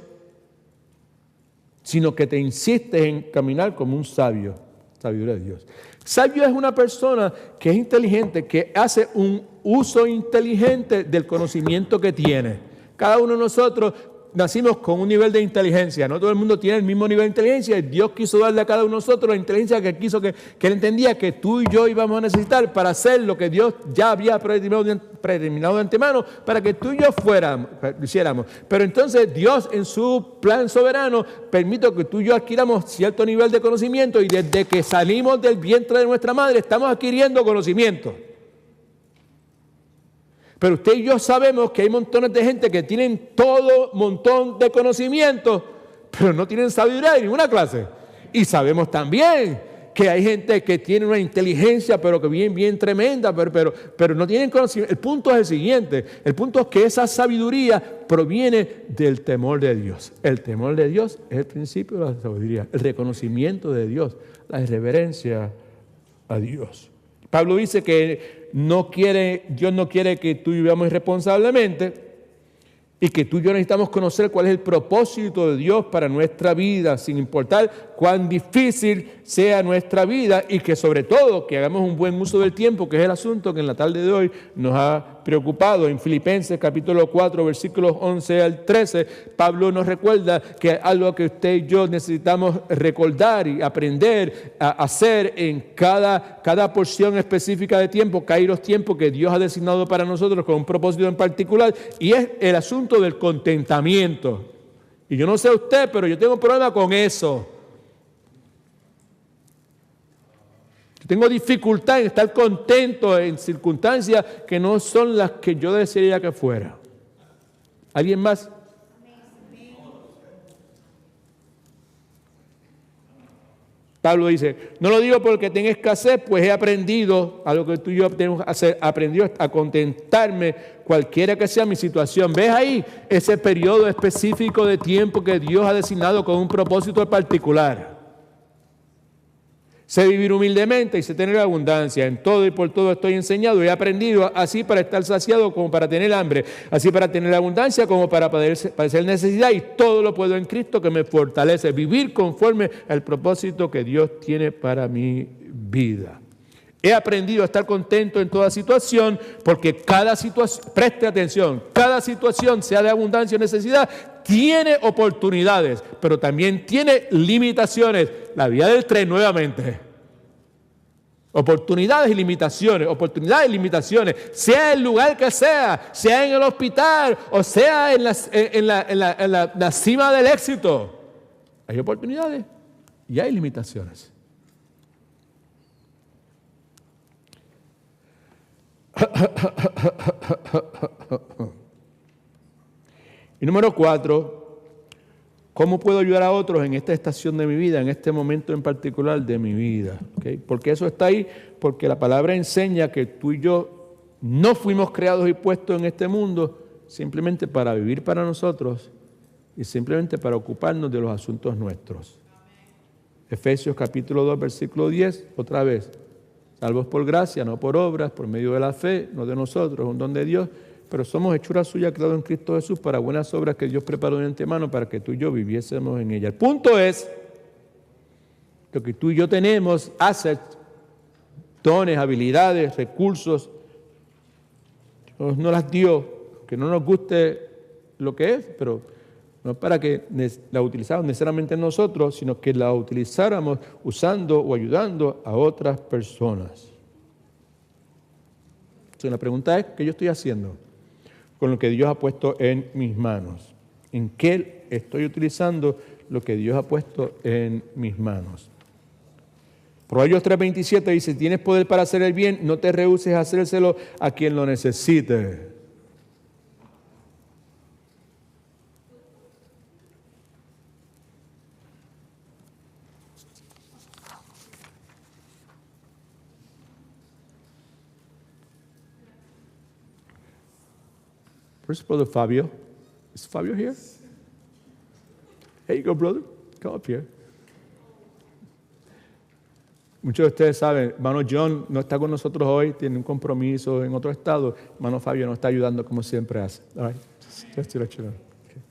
sino que te insistes en caminar como un sabio, sabiduría de Dios. Sabio es una persona que es inteligente, que hace un uso inteligente del conocimiento que tiene. Cada uno de nosotros nacimos con un nivel de inteligencia, no todo el mundo tiene el mismo nivel de inteligencia, y Dios quiso darle a cada uno de nosotros la inteligencia que quiso que Él entendía que tú y yo íbamos a necesitar para hacer lo que Dios ya había predeterminado de antemano para que tú y yo hiciéramos. Pero entonces Dios en su plan soberano permite que tú y yo adquiramos cierto nivel de conocimiento y desde que salimos del vientre de nuestra madre estamos adquiriendo conocimiento. Pero usted y yo sabemos que hay montones de gente que tienen todo montón de conocimiento, pero no tienen sabiduría de ninguna clase. Y sabemos también que hay gente que tiene una inteligencia, pero que bien tremenda, pero no tienen conocimiento. El punto es el siguiente, el punto es que esa sabiduría proviene del temor de Dios. El temor de Dios es el principio de la sabiduría, el reconocimiento de Dios, la reverencia a Dios. Pablo dice que Dios no quiere que tú vivamos irresponsablemente y que tú y yo necesitamos conocer cuál es el propósito de Dios para nuestra vida, sin importar cuán difícil sea nuestra vida y que sobre todo que hagamos un buen uso del tiempo, que es el asunto que en la tarde de hoy nos ha preocupado. En Filipenses capítulo 4, versículos 11 al 13, Pablo nos recuerda que algo que usted y yo necesitamos recordar y aprender a hacer en cada porción específica de tiempo, que hay los tiempos que Dios ha designado para nosotros con un propósito en particular, y es el asunto del contentamiento. Y yo no sé usted, pero yo tengo un problema con eso. Tengo dificultad en estar contento en circunstancias que no son las que yo desearía que fuera. ¿Alguien más? Pablo dice, no lo digo porque tenga escasez, pues he aprendido a lo que tú y yo tenemos que hacer, aprendido a contentarme cualquiera que sea mi situación. ¿Ves ahí ese periodo específico de tiempo que Dios ha designado con un propósito particular? Sé vivir humildemente y sé tener abundancia. En todo y por todo estoy enseñado y he aprendido así para estar saciado como para tener hambre, así para tener abundancia como para padecer necesidad, y todo lo puedo en Cristo que me fortalece. Vivir conforme al propósito que Dios tiene para mi vida. He aprendido a estar contento en toda situación porque cada situación, preste atención, cada situación, sea de abundancia o necesidad, tiene oportunidades, pero también tiene limitaciones. La vía del tren nuevamente. Oportunidades y limitaciones, sea el lugar que sea en el hospital o sea en la cima del éxito. Hay oportunidades y hay limitaciones. Y número 4, ¿cómo puedo ayudar a otros en esta estación de mi vida, en este momento en particular de mi vida? ¿Okay? Porque eso está ahí, porque la palabra enseña que tú y yo no fuimos creados y puestos en este mundo simplemente para vivir para nosotros y simplemente para ocuparnos de los asuntos nuestros. Efesios capítulo 2, versículo 10, otra vez. Salvos por gracia, no por obras, por medio de la fe, no de nosotros, un don de Dios, pero somos hechura suya creados en Cristo Jesús para buenas obras que Dios preparó de antemano para que tú y yo viviésemos en ella. El punto es lo que tú y yo tenemos, assets, dones, habilidades, recursos, Dios nos las dio que no nos guste lo que es, pero no es para que la utilizáramos necesariamente nosotros, sino que la utilizáramos usando o ayudando a otras personas. Entonces, la pregunta es, ¿qué yo estoy haciendo con lo que Dios ha puesto en mis manos? ¿En qué estoy utilizando lo que Dios ha puesto en mis manos? Proverbios 3:27 dice, tienes poder para hacer el bien, no te rehúses a hacérselo a quien lo necesite. Where's Brother Fabio? Is Fabio here? Here you go, brother. Come up here. Muchos de ustedes saben, hermano John no está con nosotros hoy, tiene un compromiso en otro estado. Hermano Fabio nos está ayudando como siempre hace. All right. Just to let you know. Okay.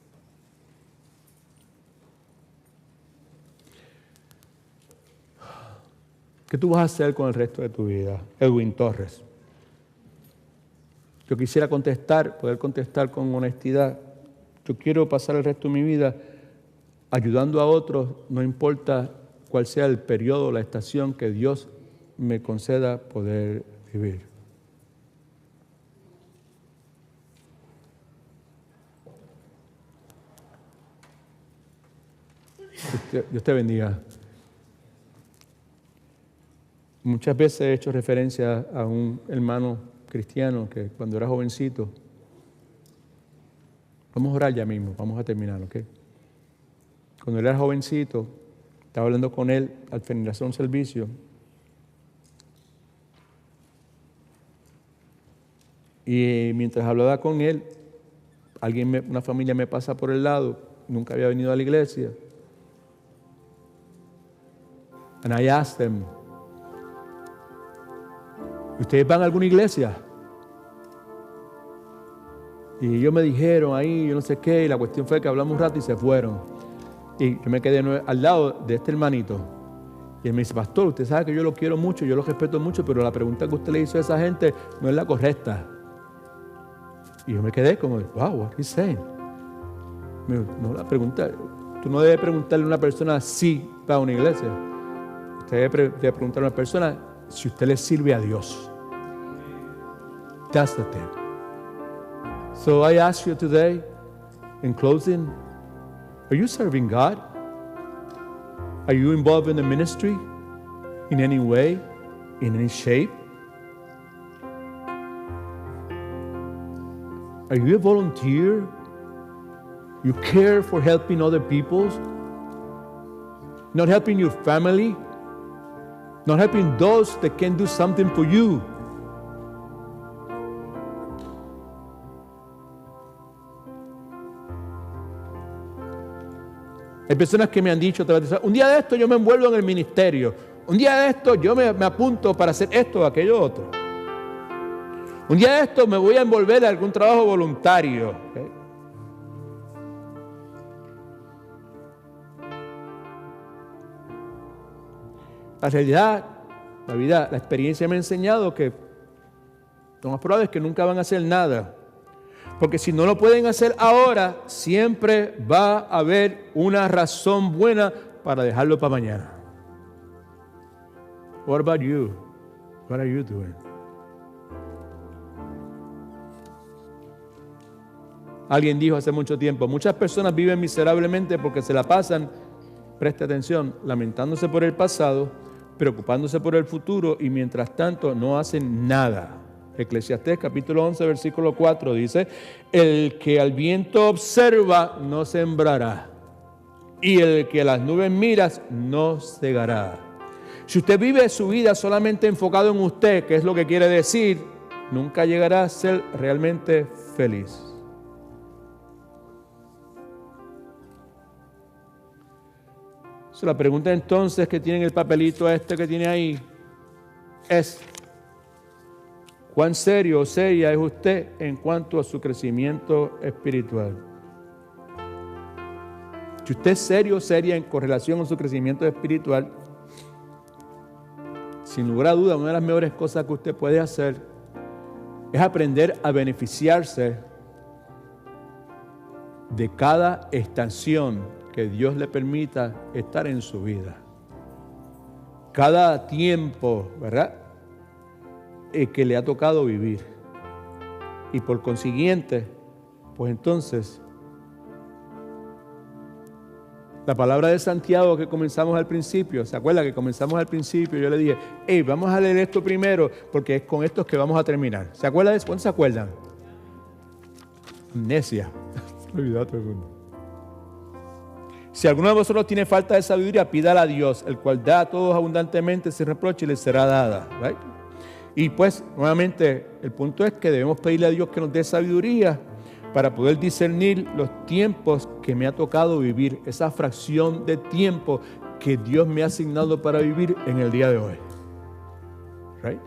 ¿Qué tú vas a hacer con el resto de tu vida? Edwin Torres. Yo quisiera poder contestar con honestidad. Yo quiero pasar el resto de mi vida ayudando a otros, no importa cuál sea el periodo, la estación que Dios me conceda poder vivir. Dios te bendiga. Muchas veces he hecho referencia a un hermano cristiano que cuando era jovencito, vamos a orar ya mismo, vamos a terminar, ¿ok? Cuando él era jovencito, estaba hablando con él al finalizar un servicio y mientras hablaba con él, una familia me pasa por el lado, nunca había venido a la iglesia. And I asked them, ¿ustedes van a alguna iglesia? Y ellos me dijeron ahí, yo no sé qué, y la cuestión fue que hablamos un rato y se fueron. Y yo me quedé al lado de este hermanito. Y él me dice, pastor, usted sabe que yo lo quiero mucho, yo lo respeto mucho, pero la pregunta que usted le hizo a esa gente no es la correcta. Y yo me quedé como, wow, what he's saying. No, la pregunta, tú no debes preguntarle a una persona si va a una iglesia. Usted debe preguntarle a una persona si usted le sirve a Dios. That's the thing. So I ask you today, in closing, are you serving God? Are you involved in the ministry in any way, in any shape? Are you a volunteer? You care for helping other people? Not helping your family? Not helping those that can do something for you? Hay personas que me han dicho, un día de esto yo me envuelvo en el ministerio, un día de esto yo me apunto para hacer esto o aquello otro. Un día de esto me voy a envolver en algún trabajo voluntario. ¿Okay? La realidad, la vida, la experiencia me ha enseñado que lo más probable es que nunca van a hacer nada. Porque si no lo pueden hacer ahora, siempre va a haber una razón buena para dejarlo para mañana. What about you? What are you doing? Alguien dijo hace mucho tiempo, muchas personas viven miserablemente porque se la pasan, preste atención, lamentándose por el pasado, preocupándose por el futuro y mientras tanto no hacen nada. Eclesiastés capítulo 11 versículo 4 dice, el que al viento observa no sembrará y el que a las nubes mira no segará. Si usted vive su vida solamente enfocado en usted, ¿qué es lo que quiere decir? Nunca llegará a ser realmente feliz. So, la pregunta entonces que tiene en el papelito que tiene ahí es, ¿cuán serio o seria es usted en cuanto a su crecimiento espiritual? Si usted es serio o seria en correlación con su crecimiento espiritual, sin lugar a duda, una de las mejores cosas que usted puede hacer es aprender a beneficiarse de cada estación que Dios le permita estar en su vida. Cada tiempo, ¿verdad?, que le ha tocado vivir. Y por consiguiente, pues entonces, la palabra de Santiago que comenzamos al principio, ¿se acuerda que comenzamos al principio? Yo le dije, hey, vamos a leer esto primero porque es con esto que vamos a terminar. ¿Se acuerda de eso? ¿Cuántos se acuerdan? Amnesia. Olvidado todo el mundo. Si alguno de vosotros tiene falta de sabiduría, pídala a Dios, el cual da a todos abundantemente sin reproche y le será dada. ¿Right? Y pues, nuevamente, el punto es que debemos pedirle a Dios que nos dé sabiduría para poder discernir los tiempos que me ha tocado vivir, esa fracción de tiempo que Dios me ha asignado para vivir en el día de hoy. Right?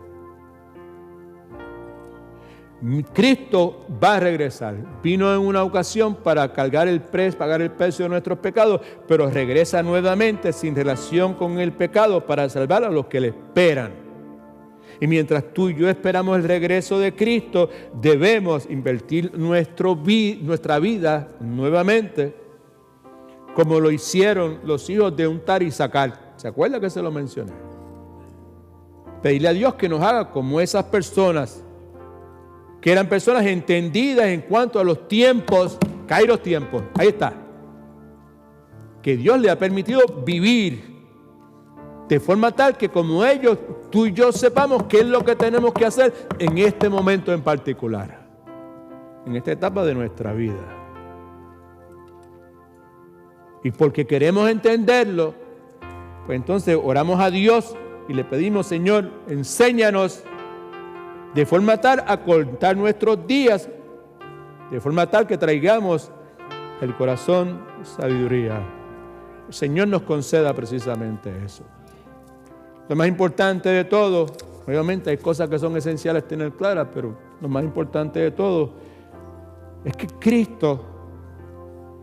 Cristo va a regresar. Vino en una ocasión para pagar el precio de nuestros pecados, pero regresa nuevamente sin relación con el pecado para salvar a los que le esperan. Y mientras tú y yo esperamos el regreso de Cristo, debemos invertir nuestra vida nuevamente, como lo hicieron los hijos de Untar y Sacar. ¿Se acuerda que se lo mencioné? Pedirle a Dios que nos haga como esas personas, que eran personas entendidas en cuanto a los tiempos, kairos tiempos, ahí está, que Dios le ha permitido vivir de forma tal que como ellos, tú y yo sepamos qué es lo que tenemos que hacer en este momento en particular, en esta etapa de nuestra vida. Y porque queremos entenderlo, pues entonces oramos a Dios y le pedimos, Señor, enséñanos de forma tal a contar nuestros días, de forma tal que traigamos el corazón sabiduría. El Señor nos conceda precisamente eso. Lo más importante de todo, obviamente hay cosas que son esenciales tener claras, pero lo más importante de todo es que Cristo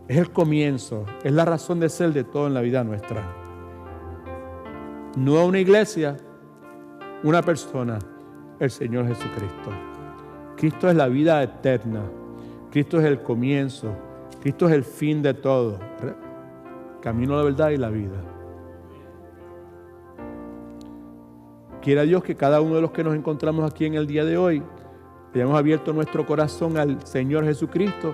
es el comienzo, es la razón de ser de todo en la vida nuestra. No una iglesia, una persona, el Señor Jesucristo. Cristo es la vida eterna, Cristo es el comienzo, Cristo es el fin de todo, camino, la verdad y la vida. Quiera Dios que cada uno de los que nos encontramos aquí en el día de hoy hayamos abierto nuestro corazón al Señor Jesucristo,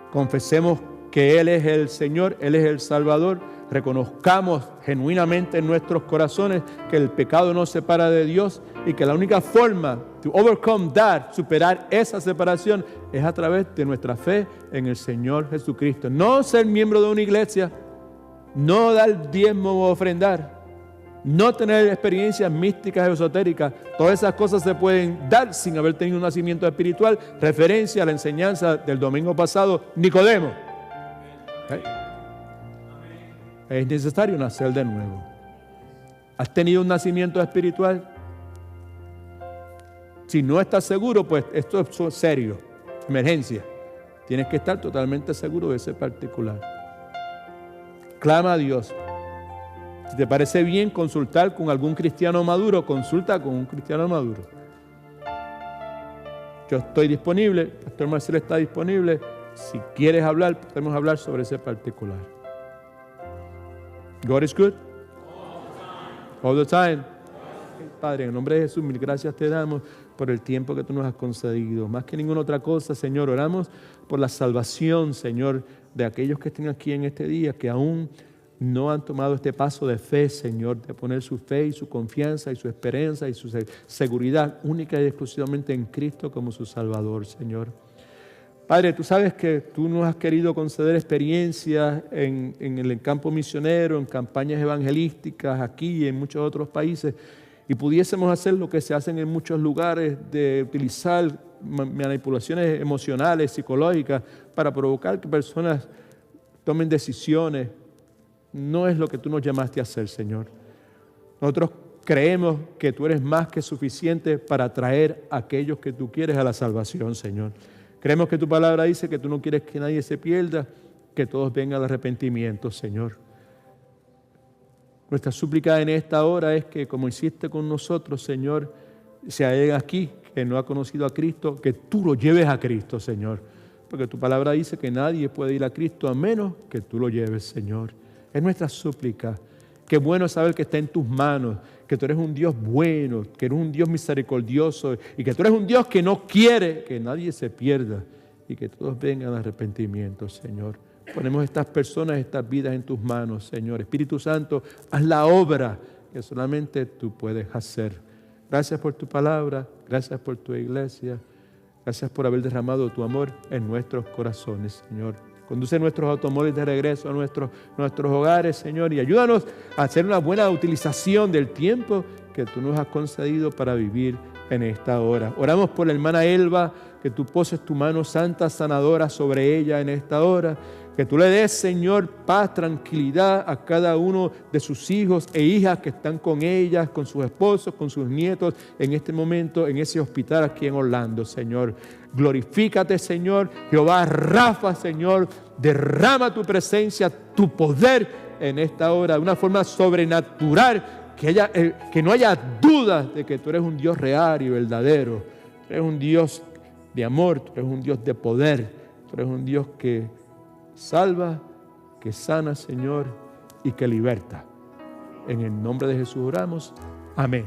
confesemos que Él es el Señor, Él es el Salvador, reconozcamos genuinamente en nuestros corazones que el pecado nos separa de Dios y que la única forma to overcome that, superar esa separación, es a través de nuestra fe en el Señor Jesucristo. No ser miembro de una iglesia, no dar diezmo o ofrendar, no tener experiencias místicas, esotéricas. Todas esas cosas se pueden dar sin haber tenido un nacimiento espiritual. Referencia a la enseñanza del domingo pasado, Nicodemo. ¿Okay? Es necesario nacer de nuevo. ¿Has tenido un nacimiento espiritual? Si no estás seguro, pues esto es serio, emergencia. Tienes que estar totalmente seguro de ese particular. Clama a Dios. Si te parece bien consultar con algún cristiano maduro, consulta con un cristiano maduro. Yo estoy disponible, el Pastor Marcelo está disponible. Si quieres hablar, podemos hablar sobre ese particular. God is good. All the time. Padre, en nombre de Jesús, mil gracias te damos por el tiempo que tú nos has concedido. Más que ninguna otra cosa, Señor, oramos por la salvación, Señor, de aquellos que estén aquí en este día, que aún no han tomado este paso de fe, Señor, de poner su fe y su confianza y su esperanza y su seguridad única y exclusivamente en Cristo como su Salvador, Señor. Padre, tú sabes que tú nos has querido conceder experiencias en el campo misionero, en campañas evangelísticas aquí y en muchos otros países, y pudiésemos hacer lo que se hace en muchos lugares, de utilizar manipulaciones emocionales, psicológicas, para provocar que personas tomen decisiones. No es lo que tú nos llamaste a hacer, Señor. Nosotros creemos que tú eres más que suficiente para traer a aquellos que tú quieres a la salvación, Señor. Creemos que tu palabra dice que tú no quieres que nadie se pierda, que todos vengan al arrepentimiento, Señor. Nuestra súplica en esta hora es que, como hiciste con nosotros, Señor, si hay alguien aquí que no ha conocido a Cristo, que tú lo lleves a Cristo, Señor. porque tu palabra dice que nadie puede ir a Cristo a menos que tú lo lleves, Señor. Es nuestra súplica. Qué bueno saber que está en tus manos, que tú eres un Dios bueno, que eres un Dios misericordioso y que tú eres un Dios que no quiere que nadie se pierda y que todos vengan al arrepentimiento, Señor. Ponemos estas personas, estas vidas en tus manos, Señor. Espíritu Santo, haz la obra que solamente tú puedes hacer. Gracias por tu palabra, gracias por tu iglesia, gracias por haber derramado tu amor en nuestros corazones, Señor. Conduce nuestros automóviles de regreso a nuestros hogares, Señor, y ayúdanos a hacer una buena utilización del tiempo que tú nos has concedido para vivir en esta hora. Oramos por la hermana Elba, que tú poses tu mano santa, sanadora sobre ella en esta hora. Que tú le des, Señor, paz, tranquilidad a cada uno de sus hijos e hijas que están con ellas, con sus esposos, con sus nietos en este momento en ese hospital aquí en Orlando, Señor. Glorifícate, Señor. Jehová Rafa, Señor, derrama tu presencia, tu poder en esta hora de una forma sobrenatural, que no haya dudas de que tú eres un Dios real y verdadero. Tú eres un Dios de amor, tú eres un Dios de poder, tú eres un Dios que salva, que sana, Señor, y que liberta. En el nombre de Jesús oramos. Amén.